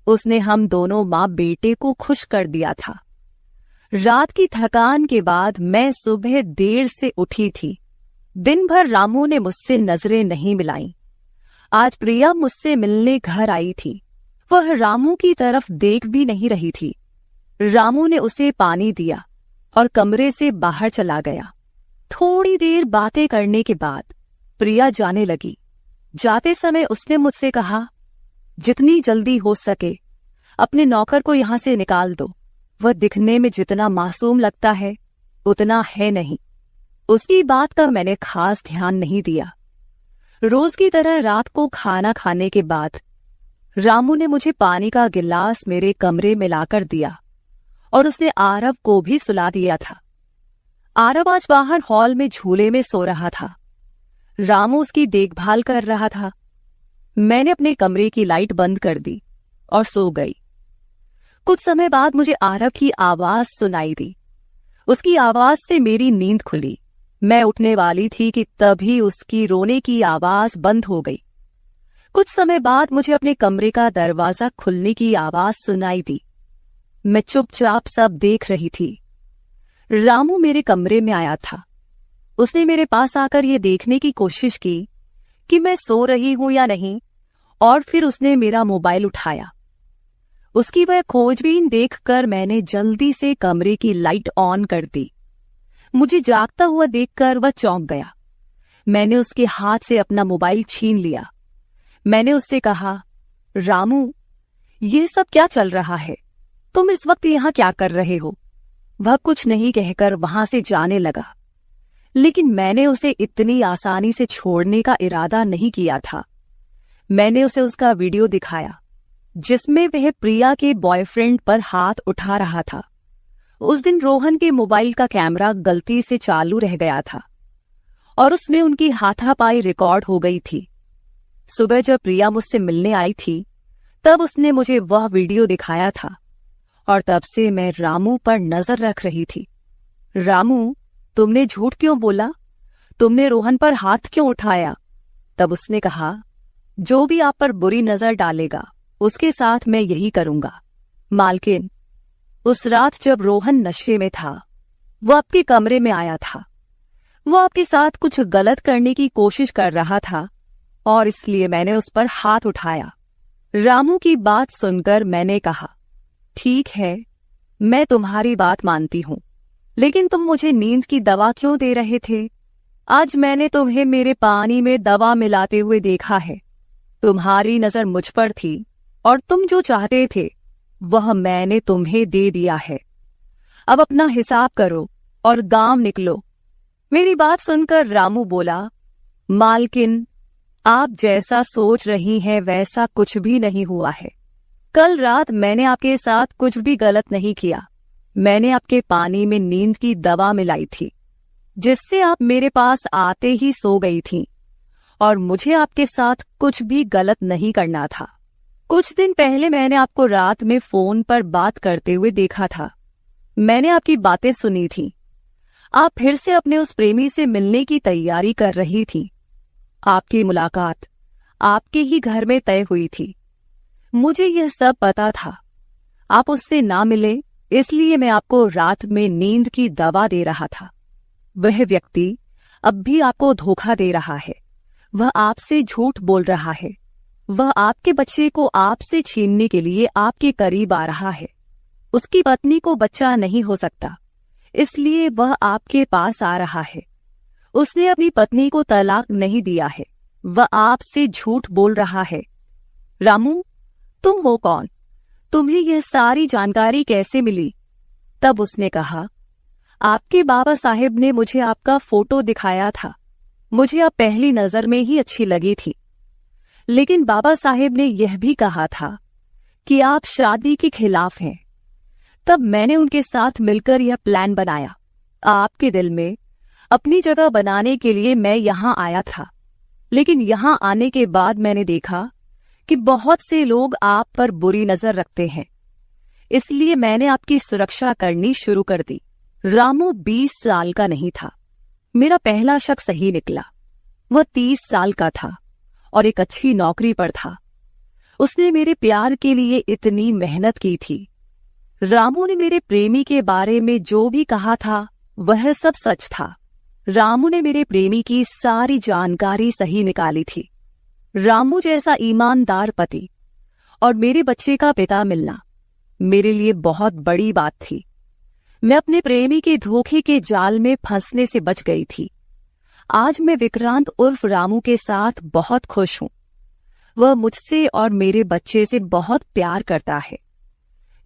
उसने हम दोनों माँ बेटे को खुश कर दिया था। रात की थकान के बाद मैं सुबह देर से उठी थी। दिन भर रामू ने मुझसे नजरें नहीं मिलाईं। आज प्रिया मुझसे मिलने घर आई थी। वह रामू की तरफ देख भी नहीं रही थी। रामू ने उसे पानी दिया और कमरे से बाहर चला गया। थोड़ी देर बातें करने के बाद प्रिया जाने लगी। जाते समय उसने मुझसे कहा, जितनी जल्दी हो सके अपने नौकर को यहां से निकाल दो। वह दिखने में जितना मासूम लगता है उतना है नहीं। उसकी बात का मैंने खास ध्यान नहीं दिया। रोज की तरह रात को खाना खाने के बाद रामू ने मुझे पानी का गिलास मेरे कमरे में लाकर दिया और उसने आरव को भी सुला दिया था। आरव आज बाहर हॉल में झूले में सो रहा था। रामू उसकी देखभाल कर रहा था। मैंने अपने कमरे की लाइट बंद कर दी और सो गई। कुछ समय बाद मुझे आरव की आवाज सुनाई दी। उसकी आवाज से मेरी नींद खुली। मैं उठने वाली थी कि तभी उसकी रोने की आवाज बंद हो गई। कुछ समय बाद मुझे अपने कमरे का दरवाजा खुलने की आवाज सुनाई दी। मैं चुपचाप सब देख रही थी। रामू मेरे कमरे में आया था। उसने मेरे पास आकर यह देखने की कोशिश की कि मैं सो रही हूं या नहीं, और फिर उसने मेरा मोबाइल उठाया। उसकी वह खोजबीन देखकर मैंने जल्दी से कमरे की लाइट ऑन कर दी। मुझे जागता हुआ देखकर वह चौंक गया। मैंने उसके हाथ से अपना मोबाइल छीन लिया। मैंने उससे कहा, रामू, यह सब क्या चल रहा है? तुम इस वक्त यहां क्या कर रहे हो? वह कुछ नहीं कहकर वहां से जाने लगा, लेकिन मैंने उसे इतनी आसानी से छोड़ने का इरादा नहीं किया था। मैंने उसे उसका वीडियो दिखाया जिसमें वह प्रिया के बॉयफ्रेंड पर हाथ उठा रहा था। उस दिन रोहन के मोबाइल का कैमरा गलती से चालू रह गया था और उसमें उनकी हाथापाई रिकॉर्ड हो गई थी। सुबह जब प्रिया मुझसे मिलने आई थी तब उसने मुझे वह वीडियो दिखाया था और तब से मैं रामू पर नजर रख रही थी। रामू, तुमने झूठ क्यों बोला? तुमने रोहन पर हाथ क्यों उठाया? तब उसने कहा, जो भी आप पर बुरी नजर डालेगा उसके साथ मैं यही करूंगा। मालकिन, उस रात जब रोहन नशे में था वो आपके कमरे में आया था। वो आपके साथ कुछ गलत करने की कोशिश कर रहा था और इसलिए मैंने उस पर हाथ उठाया। रामू की बात सुनकर मैंने कहा, ठीक है, मैं तुम्हारी बात मानती हूं, लेकिन तुम मुझे नींद की दवा क्यों दे रहे थे? आज मैंने तुम्हें मेरे पानी में दवा मिलाते हुए देखा है। तुम्हारी नजर मुझ पर थी और तुम जो चाहते थे वह मैंने तुम्हें दे दिया है। अब अपना हिसाब करो और गांव निकलो। मेरी बात सुनकर रामू बोला, मालकिन, आप जैसा सोच रही हैं वैसा कुछ भी नहीं हुआ है। कल रात मैंने आपके साथ कुछ भी गलत नहीं किया। मैंने आपके पानी में नींद की दवा मिलाई थी जिससे आप मेरे पास आते ही सो गई थीं और मुझे आपके साथ कुछ भी गलत नहीं करना था। कुछ दिन पहले मैंने आपको रात में फोन पर बात करते हुए देखा था। मैंने आपकी बातें सुनी थी। आप फिर से अपने उस प्रेमी से मिलने की तैयारी कर रही थी। आपकी मुलाकात आपके ही घर में तय हुई थी। मुझे यह सब पता था। आप उससे ना मिले इसलिए मैं आपको रात में नींद की दवा दे रहा था। वह व्यक्ति अब भी आपको धोखा दे रहा है। वह आपसे झूठ बोल रहा है। वह आपके बच्चे को आपसे छीनने के लिए आपके करीब आ रहा है। उसकी पत्नी को बच्चा नहीं हो सकता, इसलिए वह आपके पास आ रहा है। उसने अपनी पत्नी को तलाक नहीं दिया है। वह आपसे झूठ बोल रहा है। रामू, तुम हो कौन? तुम्हें यह सारी जानकारी कैसे मिली? तब उसने कहा, आपके बाबा साहेब ने मुझे आपका फोटो दिखाया था। मुझे आप पहली नजर में ही अच्छी लगी थी, लेकिन बाबा साहेब ने यह भी कहा था कि आप शादी के खिलाफ हैं। तब मैंने उनके साथ मिलकर यह प्लान बनाया। आपके दिल में अपनी जगह बनाने के लिए मैं यहां आया था, लेकिन यहां आने के बाद मैंने देखा कि बहुत से लोग आप पर बुरी नजर रखते हैं, इसलिए मैंने आपकी सुरक्षा करनी शुरू कर दी। रामू 20 साल का नहीं था। मेरा पहला शक सही निकला। वह 30 साल का था और एक अच्छी नौकरी पर था। उसने मेरे प्यार के लिए इतनी मेहनत की थी। रामू ने मेरे प्रेमी के बारे में जो भी कहा था वह सब सच था। रामू ने मेरे प्रेमी की सारी जानकारी सही निकाली थी। रामू जैसा ईमानदार पति और मेरे बच्चे का पिता मिलना मेरे लिए बहुत बड़ी बात थी। मैं अपने प्रेमी के धोखे के जाल में फंसने से बच गई थी। आज मैं विक्रांत उर्फ रामू के साथ बहुत खुश हूं। वह मुझसे और मेरे बच्चे से बहुत प्यार करता है।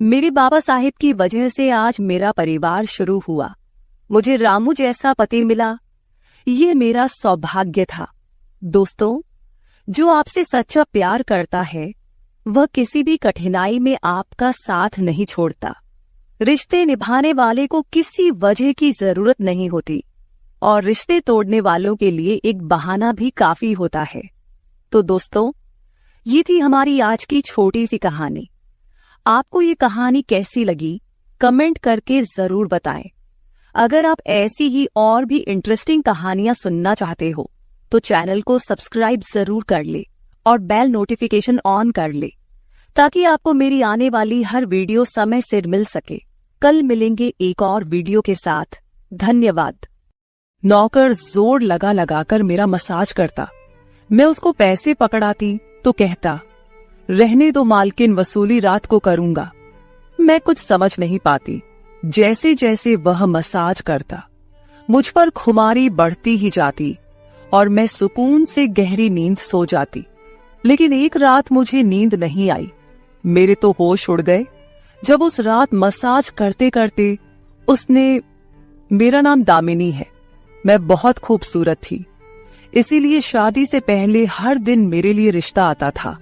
मेरे बाबा साहिब की वजह से आज मेरा परिवार शुरू हुआ। मुझे रामू जैसा पति मिला, ये मेरा सौभाग्य था। दोस्तों, जो आपसे सच्चा प्यार करता है वह किसी भी कठिनाई में आपका साथ नहीं छोड़ता। रिश्ते निभाने वाले को किसी वजह की जरूरत नहीं होती और रिश्ते तोड़ने वालों के लिए एक बहाना भी काफी होता है। तो दोस्तों, ये थी हमारी आज की छोटी सी कहानी। आपको ये कहानी कैसी लगी कमेंट करके जरूर बताएं। अगर आप ऐसी ही और भी इंटरेस्टिंग कहानियां सुनना चाहते हो तो चैनल को सब्सक्राइब जरूर कर ले और बेल नोटिफिकेशन ऑन कर ले ताकि आपको मेरी आने वाली हर वीडियो समय से मिल सके। कल मिलेंगे एक और वीडियो के साथ। धन्यवाद। नौकर जोर लगा लगाकर मेरा मसाज करता। मैं उसको पैसे पकड़ाती तो कहता, रहने दो मालकिन, वसूली रात को करूंगा। मैं कुछ समझ नहीं पाती। जैसे जैसे वह मसाज करता मुझ पर खुमारी बढ़ती ही जाती और मैं सुकून से गहरी नींद सो जाती। लेकिन एक रात मुझे नींद नहीं आई। मेरे तो होश उड़ गए जब उस रात मसाज करते करते उसने, मेरा नाम दामिनी है, मैं बहुत खूबसूरत थी, इसीलिए शादी से पहले हर दिन मेरे लिए रिश्ता आता था।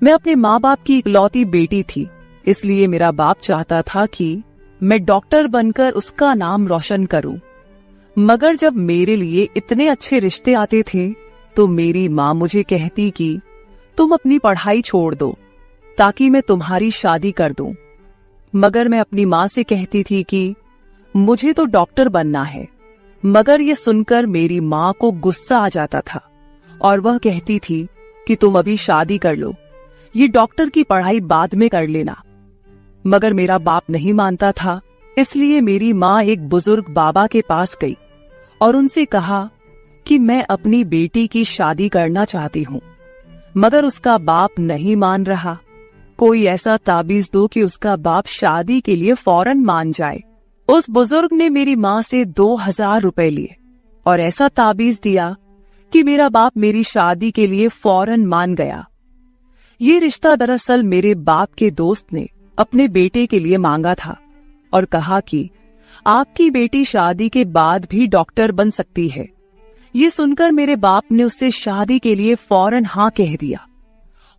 मैं अपने माँ बाप की इकलौती बेटी थी, इसलिए मेरा बाप चाहता था कि मैं डॉक्टर बनकर उसका नाम रोशन करूं। मगर जब मेरे लिए इतने अच्छे रिश्ते आते थे तो मेरी माँ मुझे कहती कि तुम अपनी पढ़ाई छोड़ दो ताकि मैं तुम्हारी शादी कर दूं। मगर मैं अपनी माँ से कहती थी कि मुझे तो डॉक्टर बनना है। मगर ये सुनकर मेरी माँ को गुस्सा आ जाता था और वह कहती थी कि तुम अभी शादी कर लो, ये डॉक्टर की पढ़ाई बाद में कर लेना। मगर मेरा बाप नहीं मानता था, इसलिए मेरी माँ एक बुजुर्ग बाबा के पास गई और उनसे कहा कि मैं अपनी बेटी की शादी करना चाहती हूँ। मगर उसका बाप नहीं मान रहा। कोई ऐसा ताबीज दो कि उसका बाप शादी के लिए फौरन मान जाए। उस बुजुर्ग ने मेरी माँ से 2000 रुपए लिए और ऐसा ताबीज दिया कि मेरा बाप मेरी शादी के लिए फौरन मान गया। ये रिश्ता दरअसल मेरे बाप के दोस्त ने अपने बेटे के लिए मांगा था और कहा कि आपकी बेटी शादी के बाद भी डॉक्टर बन सकती है। ये सुनकर मेरे बाप ने उससे शादी के लिए फौरन हाँ कह दिया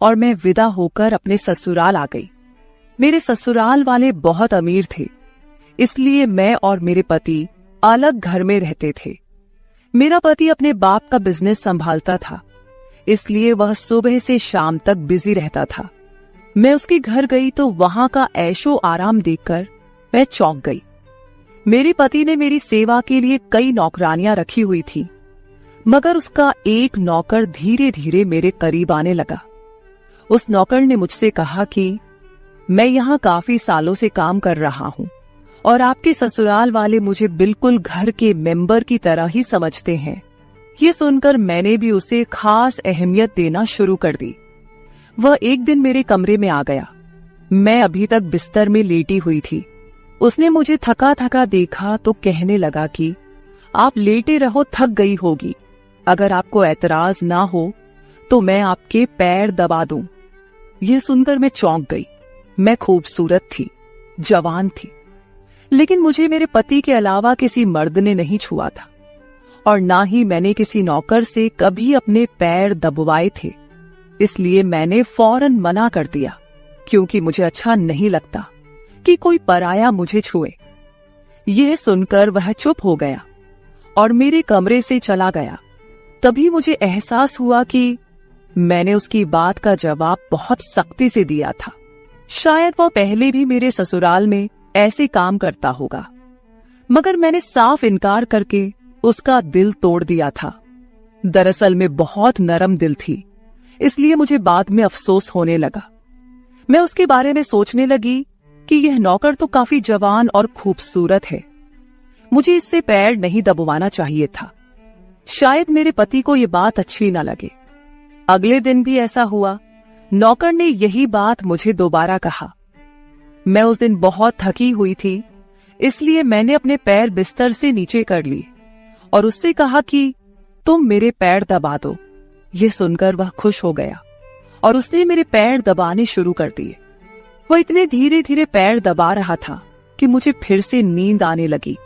और मैं विदा होकर अपने ससुराल आ गई। मेरे ससुराल वाले बहुत अमीर थे, इसलिए मैं और मेरे पति अलग घर में रहते थे। मेरा पति अपने बाप का बिजनेस संभालता था, इसलिए वह सुबह से शाम तक बिजी रहता था। मैं उसके घर गई तो वहां का ऐशो आराम देखकर मैं चौंक गई। मेरे पति ने मेरी सेवा के लिए कई नौकरानियां रखी हुई थी, मगर उसका एक नौकर धीरे धीरे मेरे करीब आने लगा। उस नौकर ने मुझसे कहा कि मैं यहाँ काफी सालों से काम कर रहा हूँ और आपके ससुराल वाले मुझे बिल्कुल घर के मेंबर की तरह ही समझते हैं। ये सुनकर मैंने भी उसे खास अहमियत देना शुरू कर दी। वह एक दिन मेरे कमरे में आ गया। मैं अभी तक बिस्तर में लेटी हुई थी। उसने मुझे थका थका देखा तो कहने लगा कि आप लेटे रहो, थक गई होगी। अगर आपको ऐतराज ना हो तो मैं आपके पैर दबा दूं। यह सुनकर मैं चौंक गई। मैं खूबसूरत थी, जवान थी, लेकिन मुझे मेरे पति के अलावा किसी मर्द ने नहीं छुआ था और ना ही मैंने किसी नौकर से कभी अपने पैर दबवाए थे। इसलिए मैंने फौरन मना कर दिया, क्योंकि मुझे अच्छा नहीं लगता कि कोई पराया मुझे छुए। यह सुनकर वह चुप हो गया और मेरे कमरे से चला गया। तभी मुझे एहसास हुआ कि मैंने उसकी बात का जवाब बहुत सख्ती से दिया था। शायद वह पहले भी मेरे ससुराल में ऐसे काम करता होगा, मगर मैंने साफ इनकार करके उसका दिल तोड़ दिया था। दरअसल मैं बहुत नरम दिल थी, इसलिए मुझे बाद में अफसोस होने लगा। मैं उसके बारे में सोचने लगी कि यह नौकर तो काफी जवान और खूबसूरत है, मुझे इससे पैर नहीं दबवाना चाहिए था। शायद मेरे पति को यह बात अच्छी न लगे। अगले दिन भी ऐसा हुआ। नौकर ने यही बात मुझे दोबारा कहा। मैं उस दिन बहुत थकी हुई थी, इसलिए मैंने अपने पैर बिस्तर से नीचे कर लिए और उससे कहा कि तुम मेरे पैर दबा दो। ये सुनकर वह खुश हो गया और उसने मेरे पैर दबाने शुरू कर दिए। वह इतने धीरे धीरे पैर दबा रहा था कि मुझे फिर से नींद आने लगी।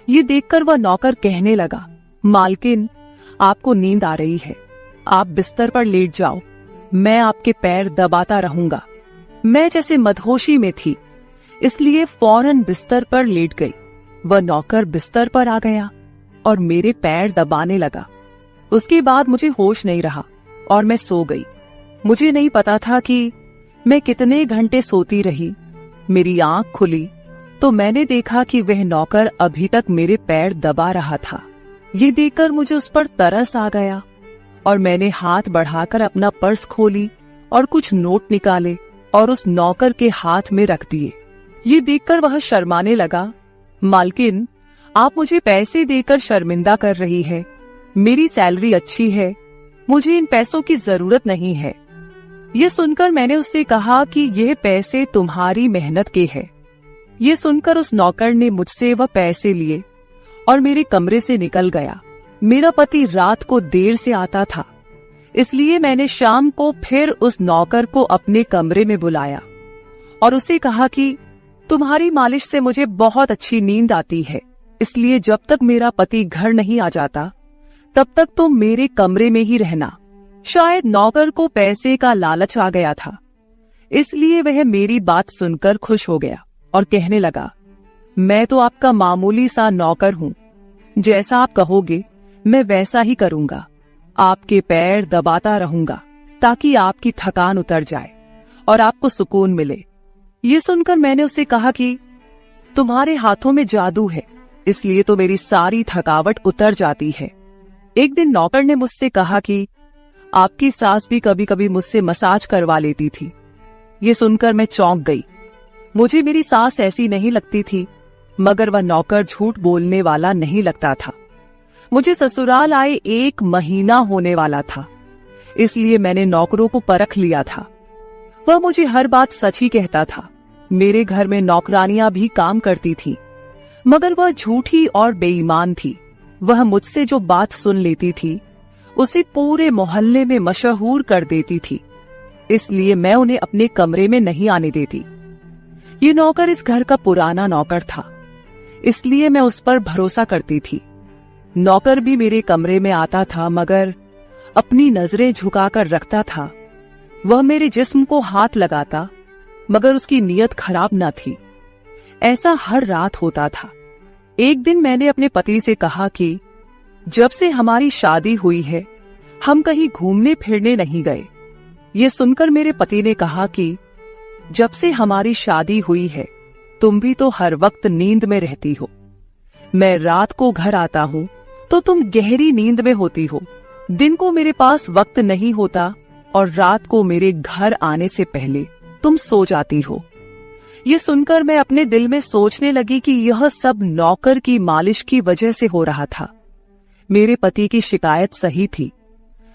ये देखकर वह नौकर कहने लगा, मालकिन, आपको नींद आ रही है, आप बिस्तर पर लेट जाओ। मैं आपके पैर दबाता रहूंगा। मैं जैसे मदहोशी में थी, इसलिए फौरन बिस्तर पर लेट गई। वह नौकर बिस्तर पर आ गया और मेरे पैर दबाने लगा। उसके बाद मुझे होश नहीं रहा और मैं सो गई। मुझे नहीं पता था कि मैं कितने घंटे सोती रही। मेरी आंख खुली तो मैंने देखा कि वह नौकर अभी तक मेरे पैर दबा रहा था। ये देखकर मुझे उस पर तरस आ गया और मैंने हाथ बढ़ाकर अपना पर्स खोली और कुछ नोट निकाले और उस नौकर के हाथ में रख दिए। ये देखकर वह शर्माने लगा। मालकिन, आप मुझे पैसे देकर शर्मिंदा कर रही है। मेरी सैलरी अच्छी है, मुझे इन पैसों की जरूरत नहीं है। ये सुनकर मैंने उससे कहा कि यह पैसे तुम्हारी मेहनत के हैं। ये सुनकर उस नौकर ने मुझसे वह पैसे लिए और मेरे कमरे से निकल गया। मेरा पति रात को देर से आता था, इसलिए मैंने शाम को फिर उस नौकर को अपने कमरे में बुलाया और उसे कहा कि तुम्हारी मालिश से मुझे बहुत अच्छी नींद आती है, इसलिए जब तक मेरा पति घर नहीं आ जाता तब तक तुम मेरे कमरे में ही रहना। शायद नौकर को पैसे का लालच आ गया था, इसलिए वह मेरी बात सुनकर खुश हो गया और कहने लगा, मैं तो आपका मामूली सा नौकर हूँ, जैसा आप कहोगे मैं वैसा ही करूंगा। आपके पैर दबाता रहूंगा ताकि आपकी थकान उतर जाए और आपको सुकून मिले। ये सुनकर मैंने उससे कहा कि तुम्हारे हाथों में जादू है, इसलिए तो मेरी सारी थकावट उतर जाती है। एक दिन नौकर ने मुझसे कहा कि आपकी सास भी कभी कभी मुझसे मसाज करवा लेती थी। ये सुनकर मैं चौंक गई। मुझे मेरी सास ऐसी नहीं लगती थी, मगर वह नौकर झूठ बोलने वाला नहीं लगता था। मुझे ससुराल आए 1 महीना होने वाला था, इसलिए मैंने नौकरों को परख लिया था। वह मुझे हर बात सच ही कहता था। मेरे घर में नौकरानियां भी काम करती थी, मगर वह झूठी और बेईमान थी। वह मुझसे जो बात सुन लेती थी उसे पूरे मोहल्ले में मशहूर कर देती थी, इसलिए मैं उन्हें अपने कमरे में नहीं आने देती। ये नौकर इस घर का पुराना नौकर था, इसलिए मैं उस पर भरोसा करती थी। नौकर भी मेरे कमरे में आता था, मगर अपनी नजरें झुकाकर रखता था। वह मेरे जिस्म को हाथ लगाता, मगर उसकी नीयत खराब न थी। ऐसा हर रात होता था। एक दिन मैंने अपने पति से कहा कि जब से हमारी शादी हुई है हम कहीं घूमने फिरने नहीं गए। ये सुनकर मेरे पति ने कहा कि जब से हमारी शादी हुई है तुम भी तो हर वक्त नींद में रहती हो। मैं रात को घर आता हूँ तो तुम गहरी नींद में होती हो। दिन को मेरे पास वक्त नहीं होता और रात को मेरे घर आने से पहले तुम सो जाती हो। ये सुनकर मैं अपने दिल में सोचने लगी कि यह सब नौकर की मालिश की वजह से हो रहा था। मेरे पति की शिकायत सही थी।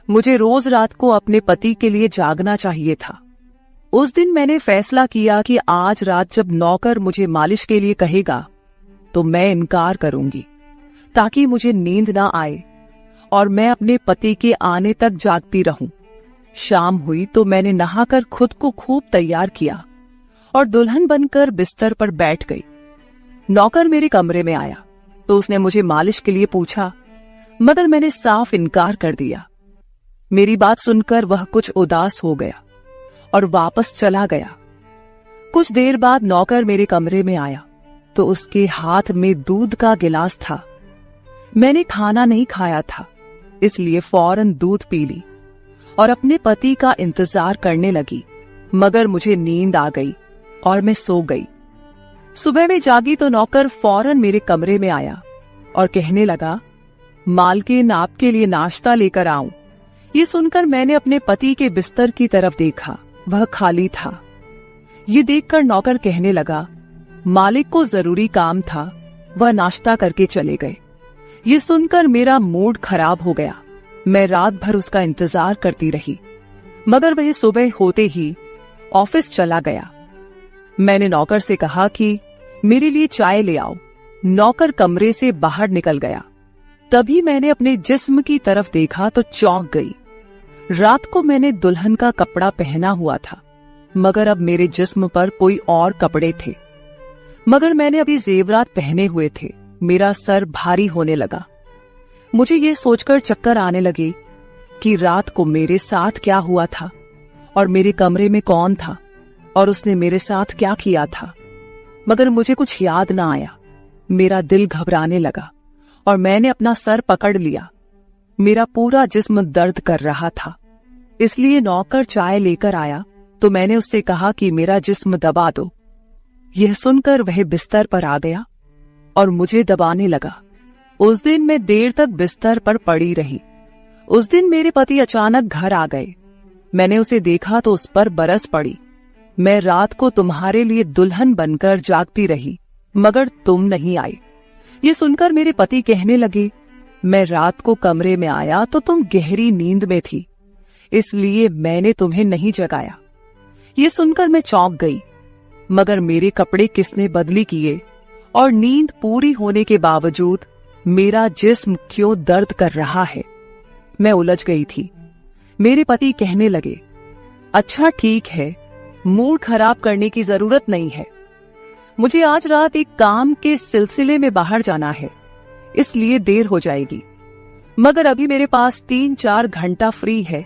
मुझे रोज रात को अपने पति के लिए जागना चाहिए था। उस दिन मैंने फैसला किया कि आज रात जब नौकर मुझे मालिश के लिए कहेगा तो मैं इनकार करूंगी, ताकि मुझे नींद ना आए और मैं अपने पति के आने तक जागती रहूं। शाम हुई तो मैंने नहाकर खुद को खूब तैयार किया और दुल्हन बनकर बिस्तर पर बैठ गई। नौकर मेरे कमरे में आया तो उसने मुझे मालिश के लिए पूछा, मगर मैंने साफ इनकार कर दिया। मेरी बात सुनकर वह कुछ उदास हो गया और वापस चला गया। कुछ देर बाद नौकर मेरे कमरे में आया तो उसके हाथ में दूध का गिलास था। मैंने खाना नहीं खाया था, इसलिए फौरन दूध पी ली और अपने पति का इंतजार करने लगी, मगर मुझे नींद आ गई और मैं सो गई। सुबह में जागी तो नौकर फौरन मेरे कमरे में आया और कहने लगा, मालकिन आपके लिए नाश्ता लेकर आऊं। ये सुनकर मैंने अपने पति के बिस्तर की तरफ देखा, वह खाली था। ये देखकर नौकर कहने लगा, मालिक को जरूरी काम था, वह नाश्ता करके चले गए। ये सुनकर मेरा मूड खराब हो गया। मैं रात भर उसका इंतजार करती रही, मगर वह सुबह होते ही ऑफिस चला गया। मैंने नौकर से कहा कि मेरे लिए चाय ले आओ। नौकर कमरे से बाहर निकल गया। तभी मैंने अपने जिस्म की तरफ देखा तो चौंक गई। रात को मैंने दुल्हन का कपड़ा पहना हुआ था, मगर अब मेरे जिस्म पर कोई और कपड़े थे। मगर मैंने अभी जेवरात पहने हुए थे। मेरा सर भारी होने लगा। मुझे ये सोचकर चक्कर आने लगे कि रात को मेरे साथ क्या हुआ था। और मेरे कमरे में कौन था और उसने मेरे साथ क्या किया था, मगर मुझे कुछ याद ना आया। मेरा दिल घबराने लगा और मैंने अपना सर पकड़ लिया। मेरा पूरा जिस्म दर्द कर रहा था, इसलिए नौकर चाय लेकर आया तो मैंने उससे कहा कि मेरा जिस्म दबा दो। यह सुनकर वह बिस्तर पर आ गया और मुझे दबाने लगा। उस दिन मैं देर तक बिस्तर पर पड़ी रही। उस दिन मेरे पति अचानक घर आ गए। मैंने उसे देखा तो उस पर बरस पड़ी। मैं रात को तुम्हारे लिए दुल्हन बनकर जागती रही, मगर तुम नहीं आए। ये सुनकर मेरे पति कहने लगे, मैं रात को कमरे में आया तो तुम गहरी नींद में थी, इसलिए मैंने तुम्हें नहीं जगाया। ये सुनकर मैं चौंक गई, मगर मेरे कपड़े किसने बदली किए और नींद पूरी होने के बावजूद मेरा जिस्म क्यों दर्द कर रहा है। मैं उलझ गई थी। मेरे पति कहने लगे, अच्छा ठीक है, मूड खराब करने की जरूरत नहीं है। मुझे आज रात एक काम के सिलसिले में बाहर जाना है, इसलिए देर हो जाएगी, मगर अभी मेरे पास 3-4 घंटा फ्री है।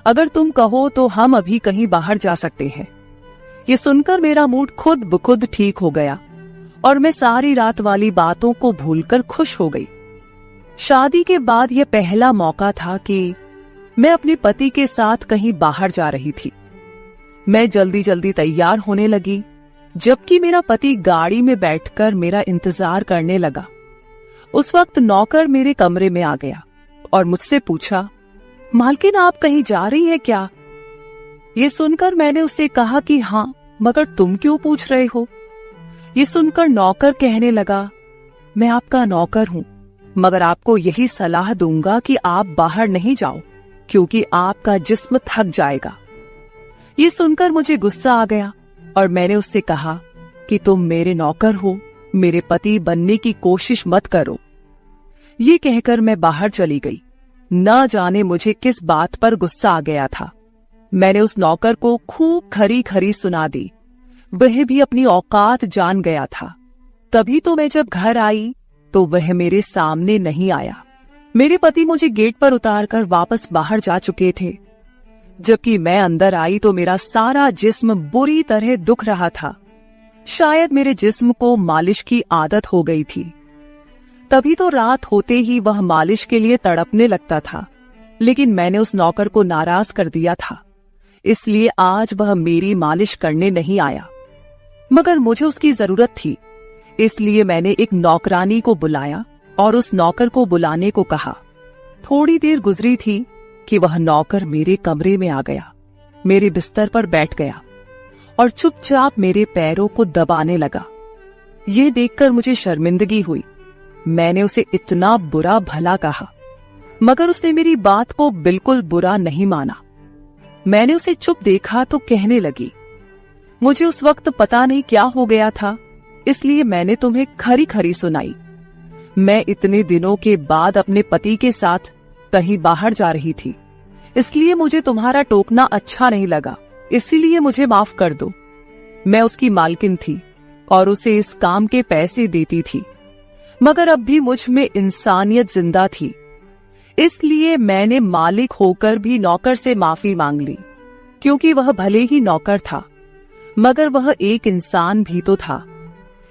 अगर तुम कहो तो हम अभी कहीं बाहर जा सकते हैं। ये सुनकर मेरा मूड खुद ब खुद ठीक हो गया और मैं सारी रात वाली बातों को भूलकर खुश हो गई। शादी के बाद यह पहला मौका था कि मैं अपने पति के साथ कहीं बाहर जा रही थी। मैं जल्दी जल्दी तैयार होने लगी, जबकि मेरा पति गाड़ी में बैठकर मेरा इंतजार करने लगा। उस वक्त नौकर मेरे कमरे में आ गया और मुझसे पूछा, मालकिन आप कहीं जा रही हैं क्या? ये सुनकर मैंने उससे कहा कि हाँ, मगर तुम क्यों पूछ रहे हो? ये सुनकर नौकर कहने लगा, मैं आपका नौकर हूं, मगर आपको यही सलाह दूंगा कि आप बाहर नहीं जाओ, क्योंकि आपका जिस्म थक जाएगा। ये सुनकर मुझे गुस्सा आ गया और मैंने उससे कहा कि तुम मेरे नौकर हो, मेरे पति बनने की कोशिश मत करो। ये कहकर मैं बाहर चली गई। न जाने मुझे किस बात पर गुस्सा आ गया था। मैंने उस नौकर को खूब खरी खरी सुना दी। वह भी अपनी औकात जान गया था। तभी तो मैं जब घर आई तो वह मेरे सामने नहीं आया। मेरे पति मुझे गेट पर उतारकर वापस बाहर जा चुके थे। जबकि मैं अंदर आई तो मेरा सारा जिस्म बुरी तरह दुख रहा था। शायद मेरे जिस्म को मालिश की आदत हो गई थी। तभी तो रात होते ही वह मालिश के लिए तड़पने लगता था, लेकिन मैंने उस नौकर को नाराज कर दिया था, इसलिए आज वह मेरी मालिश करने नहीं आया। मगर मुझे उसकी जरूरत थी, इसलिए मैंने एक नौकरानी को बुलाया और उस नौकर को बुलाने को कहा। थोड़ी देर गुजरी थी कि वह नौकर मेरे कमरे में आ गया, मेरे बिस्तर पर बैठ गया और चुपचाप मेरे पैरों को दबाने लगा। ये देखकर मुझे शर्मिंदगी हुई। मैंने उसे इतना बुरा भला कहा, मगर उसने मेरी बात को बिल्कुल बुरा नहीं माना। मैंने उसे चुप देखा तो कहने लगी, मुझे उस वक्त पता नहीं क्या हो गया था, इसलिए मैंने तुम्हें खरी खरी सुनाई। मैं इतने दिनों के बाद अपने पति के साथ कहीं बाहर जा रही थी, इसलिए मुझे तुम्हारा टोकना अच्छा नहीं लगा, इसीलिए मुझे माफ कर दो। मैं उसकी मालकिन थी और उसे इस काम के पैसे देती थी, मगर अब भी मुझ में इंसानियत जिंदा थी, इसलिए मैंने मालिक होकर भी नौकर से माफी मांग ली, क्योंकि वह भले ही नौकर था, मगर वह एक इंसान भी तो था।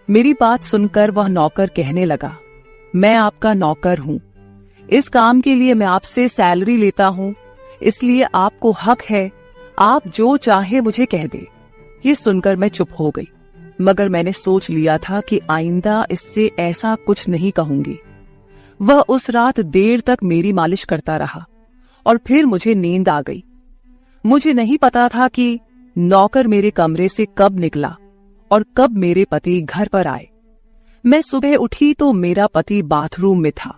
मेरी बात सुनकर वह नौकर कहने लगा, मैं आपका नौकर हूं, इस काम के लिए मैं आपसे सैलरी लेता हूं, इसलिए आपको हक है, आप जो चाहे मुझे कह दे। ये सुनकर मैं चुप हो गई, मगर मैंने सोच लिया था कि आइंदा इससे ऐसा कुछ नहीं कहूंगी। वह उस रात देर तक मेरी मालिश करता रहा और फिर मुझे नींद आ गई। मुझे नहीं पता था कि नौकर मेरे कमरे से कब निकला और कब मेरे पति घर पर आए। मैं सुबह उठी तो मेरा पति बाथरूम में था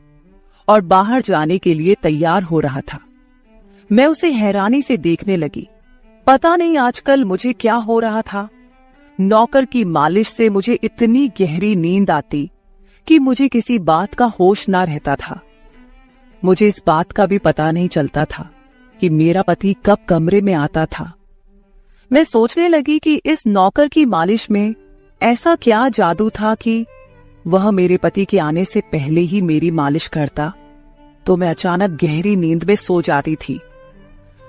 और बाहर जाने के लिए तैयार हो रहा था। मैं उसे हैरानी से देखने लगी। पता नहीं आजकल मुझे क्या हो रहा था। नौकर की मालिश से मुझे इतनी गहरी नींद आती कि मुझे किसी बात का होश ना रहता था। मुझे इस बात का भी पता नहीं चलता था कि मेरा पति कब कमरे में आता था। मैं सोचने लगी कि इस नौकर की मालिश में ऐसा क्या जादू था कि वह मेरे पति के आने से पहले ही मेरी मालिश करता, तो मैं अचानक गहरी नींद में सो जाती थी।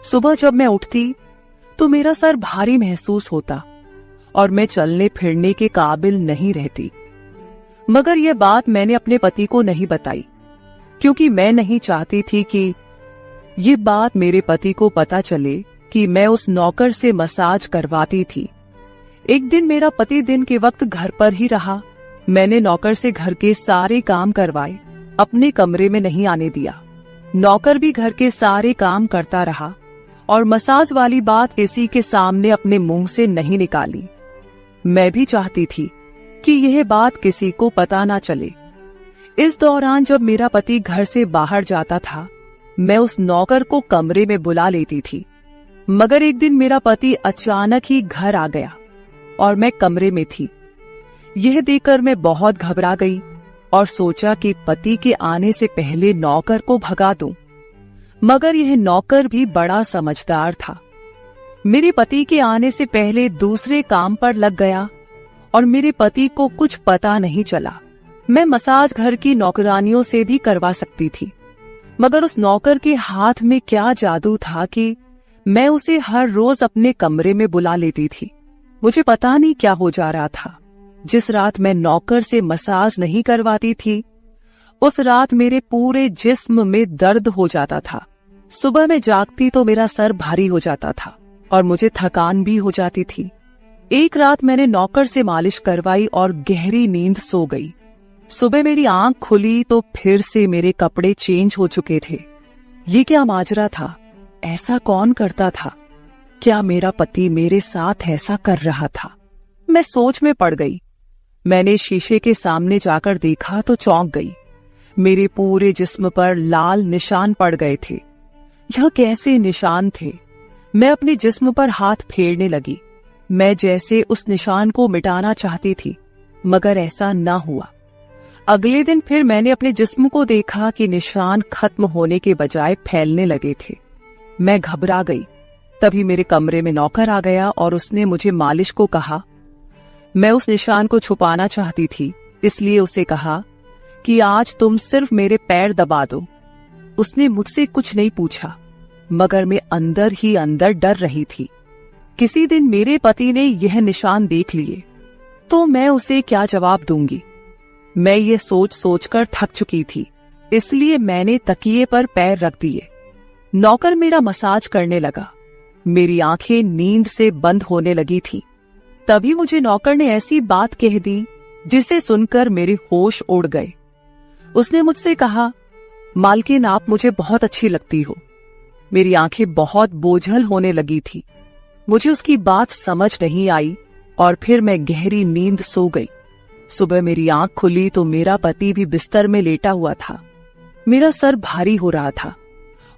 सुबह जब मैं उठती तो मेरा सर भारी महसूस होता और मैं चलने फिरने के काबिल नहीं रहती। मगर यह बात मैंने अपने पति को नहीं बताई, क्योंकि मैं नहीं चाहती थी कि ये बात मेरे पति को पता चले कि मैं उस नौकर से मसाज करवाती थी। एक दिन मेरा पति दिन के वक्त घर पर ही रहा। मैंने नौकर से घर के सारे काम करवाए, अपने कमरे में नहीं आने दिया। नौकर भी घर के सारे काम करता रहा और मसाज वाली बात किसी के सामने अपने मुंह से नहीं निकाली। मैं भी चाहती थी कि यह बात किसी को पता ना चले। इस दौरान जब मेरा पति घर से बाहर जाता था, मैं उस नौकर को कमरे में बुला लेती थी। मगर एक दिन मेरा पति अचानक ही घर आ गया और मैं कमरे में थी। यह देखकर मैं बहुत घबरा गई और सोचा कि पति के आने से पहले नौकर को भगा दूं। मगर यह नौकर भी बड़ा समझदार था। मेरे पति के आने से पहले दूसरे काम पर लग गया और मेरे पति को कुछ पता नहीं चला। मैं मसाज घर की नौकरानियों से भी करवा सकती थी, मगर उस नौकर के हाथ में क्या जादू था कि मैं उसे हर रोज अपने कमरे में बुला लेती थी। मुझे पता नहीं क्या हो जा रहा था। जिस रात मैं नौकर से मसाज नहीं करवाती थी, उस रात मेरे पूरे जिस्म में दर्द हो जाता था। सुबह में जागती तो मेरा सर भारी हो जाता था और मुझे थकान भी हो जाती थी। एक रात मैंने नौकर से मालिश करवाई और गहरी नींद सो गई। सुबह मेरी आंख खुली तो फिर से मेरे कपड़े चेंज हो चुके थे। ये क्या माजरा था? ऐसा कौन करता था? क्या मेरा पति मेरे साथ ऐसा कर रहा था? मैं सोच में पड़ गई। मैंने शीशे के सामने जाकर देखा तो चौंक गई। मेरे पूरे जिस्म पर लाल निशान पड़ गए थे। यह कैसे निशान थे? मैं अपने जिस्म पर हाथ फेरने लगी। मैं जैसे उस निशान को मिटाना चाहती थी, मगर ऐसा न हुआ। अगले दिन फिर मैंने अपने जिस्म को देखा कि निशान खत्म होने के बजाय फैलने लगे थे। मैं घबरा गई। तभी मेरे कमरे में नौकर आ गया और उसने मुझे मालिश को कहा। मैं उस निशान को छुपाना चाहती थी, इसलिए उसे कहा कि आज तुम सिर्फ मेरे पैर दबा दो। उसने मुझसे कुछ नहीं पूछा, मगर मैं अंदर ही अंदर डर रही थी। किसी दिन मेरे पति ने यह निशान देख लिए तो मैं उसे क्या जवाब दूंगी। मैं ये सोच सोचकर थक चुकी थी, इसलिए मैंने तकिए पर पैर रख दिए। नौकर मेरा मसाज करने लगा। मेरी आंखें नींद से बंद होने लगी थी। तभी मुझे नौकर ने ऐसी बात कह दी जिसे सुनकर मेरे होश उड़ गए। उसने मुझसे कहा, मालकिन आप मुझे बहुत अच्छी लगती हो। मेरी आंखें बहुत बोझल होने लगी थी। मुझे उसकी बात समझ नहीं आई और फिर मैं गहरी नींद सो गई। सुबह मेरी आंख खुली तो मेरा पति भी बिस्तर में लेटा हुआ था। मेरा सर भारी हो रहा था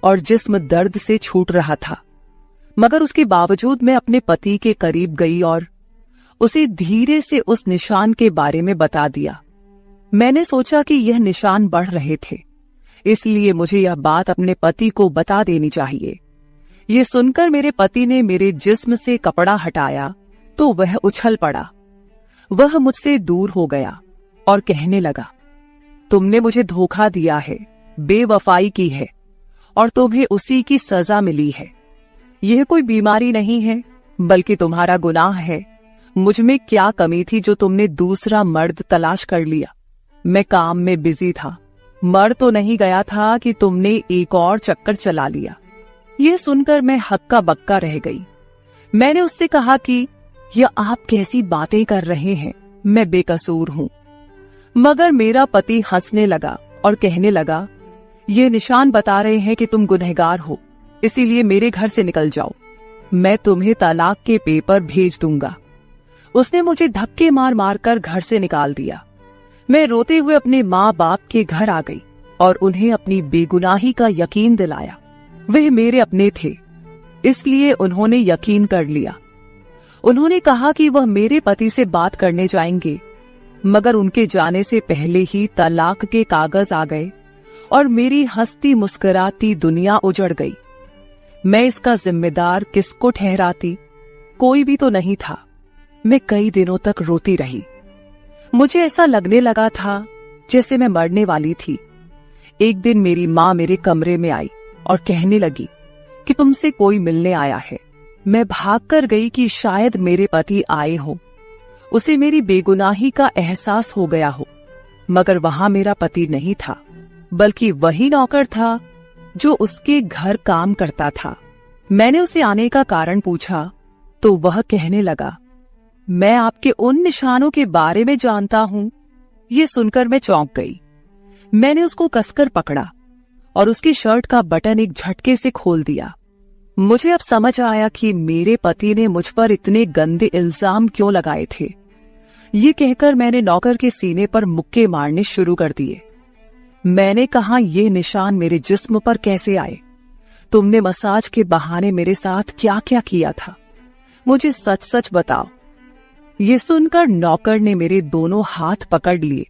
और जिस्म दर्द से छूट रहा था, मगर उसके बावजूद मैं अपने पति के करीब गई और उसे धीरे से उस निशान के बारे में बता दिया। मैंने सोचा कि यह निशान बढ़ रहे थे, इसलिए मुझे यह बात अपने पति को बता देनी चाहिए। ये सुनकर मेरे पति ने मेरे जिस्म से कपड़ा हटाया तो वह उछल पड़ा। वह मुझसे दूर हो गया और कहने लगा, तुमने मुझे धोखा दिया है, बेवफाई की है और तुम्हें उसी की सजा मिली है। यह कोई बीमारी नहीं है, बल्कि तुम्हारा गुनाह है। मुझ में क्या कमी थी जो तुमने दूसरा मर्द तलाश कर लिया? मैं काम में बिजी था, मर तो नहीं गया था कि तुमने एक और चक्कर चला लिया। यह सुनकर मैं हक्का बक्का रह गई। मैंने उससे कहा कि यह आप कैसी बातें कर रहे हैं, मैं बेकसूर हूं। मगर मेरा पति हंसने लगा और कहने लगा, ये निशान बता रहे हैं कि तुम गुनहगार हो, इसीलिए मेरे घर से निकल जाओ। मैं तुम्हें तलाक के पेपर भेज दूंगा। उसने मुझे धक्के मार मार कर घर से निकाल दिया। मैं रोते हुए अपने माँ बाप के घर आ गई और उन्हें अपनी बेगुनाही का यकीन दिलाया। वे मेरे अपने थे, इसलिए उन्होंने यकीन कर लिया। उन्होंने कहा कि वह मेरे पति से बात करने जाएंगे, मगर उनके जाने से पहले ही तलाक के कागज आ गए और मेरी हंसती मुस्कुराती दुनिया उजड़ गई। मैं इसका जिम्मेदार किसको ठहराती? कोई भी तो नहीं था। मैं कई दिनों तक रोती रही। मुझे ऐसा लगने लगा था जैसे मैं मरने वाली थी। एक दिन मेरी माँ मेरे कमरे में आई और कहने लगी कि तुमसे कोई मिलने आया है। मैं भागकर गई कि शायद मेरे पति आए हों, उसे मेरी बेगुनाही का एहसास हो गया हो। मगर वहां मेरा पति नहीं था, बल्कि वही नौकर था जो उसके घर काम करता था। मैंने उसे आने का कारण पूछा तो वह कहने लगा, मैं आपके उन निशानों के बारे में जानता हूं। ये सुनकर मैं चौंक गई। मैंने उसको कसकर पकड़ा और उसकी शर्ट का बटन एक झटके से खोल दिया। मुझे अब समझ आया कि मेरे पति ने मुझ पर इतने गंदे इल्जाम क्यों लगाए थे। ये कहकर मैंने नौकर के सीने पर मुक्के मारने शुरू कर दिए। मैंने कहा, ये निशान मेरे जिस्म पर कैसे आए? तुमने मसाज के बहाने मेरे साथ क्या क्या किया था? मुझे सच सच बताओ। ये सुनकर नौकर ने मेरे दोनों हाथ पकड़ लिए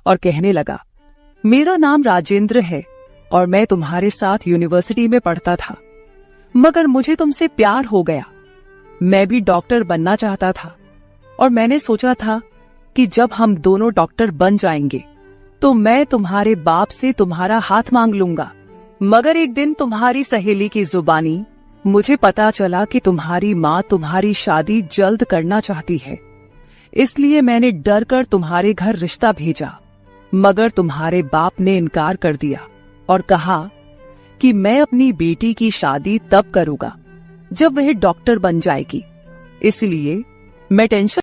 और कहने लगा, मेरा नाम राजेंद्र है और मैं तुम्हारे साथ यूनिवर्सिटी में पढ़ता था, मगर मुझे तुमसे प्यार हो गया। मैं भी डॉक्टर बनना चाहता था और मैंने सोचा था कि जब हम दोनों डॉक्टर बन जाएंगे तो मैं तुम्हारे बाप से तुम्हारा हाथ मांग लूंगा। मगर एक दिन तुम्हारी सहेली की जुबानी मुझे पता चला कि तुम्हारी माँ तुम्हारी शादी जल्द करना चाहती है, इसलिए मैंने डर कर तुम्हारे घर रिश्ता भेजा। मगर तुम्हारे बाप ने इनकार कर दिया और कहा कि मैं अपनी बेटी की शादी तब करूंगा जब वह डॉक्टर बन जाएगी। इसलिए मैं टेंशन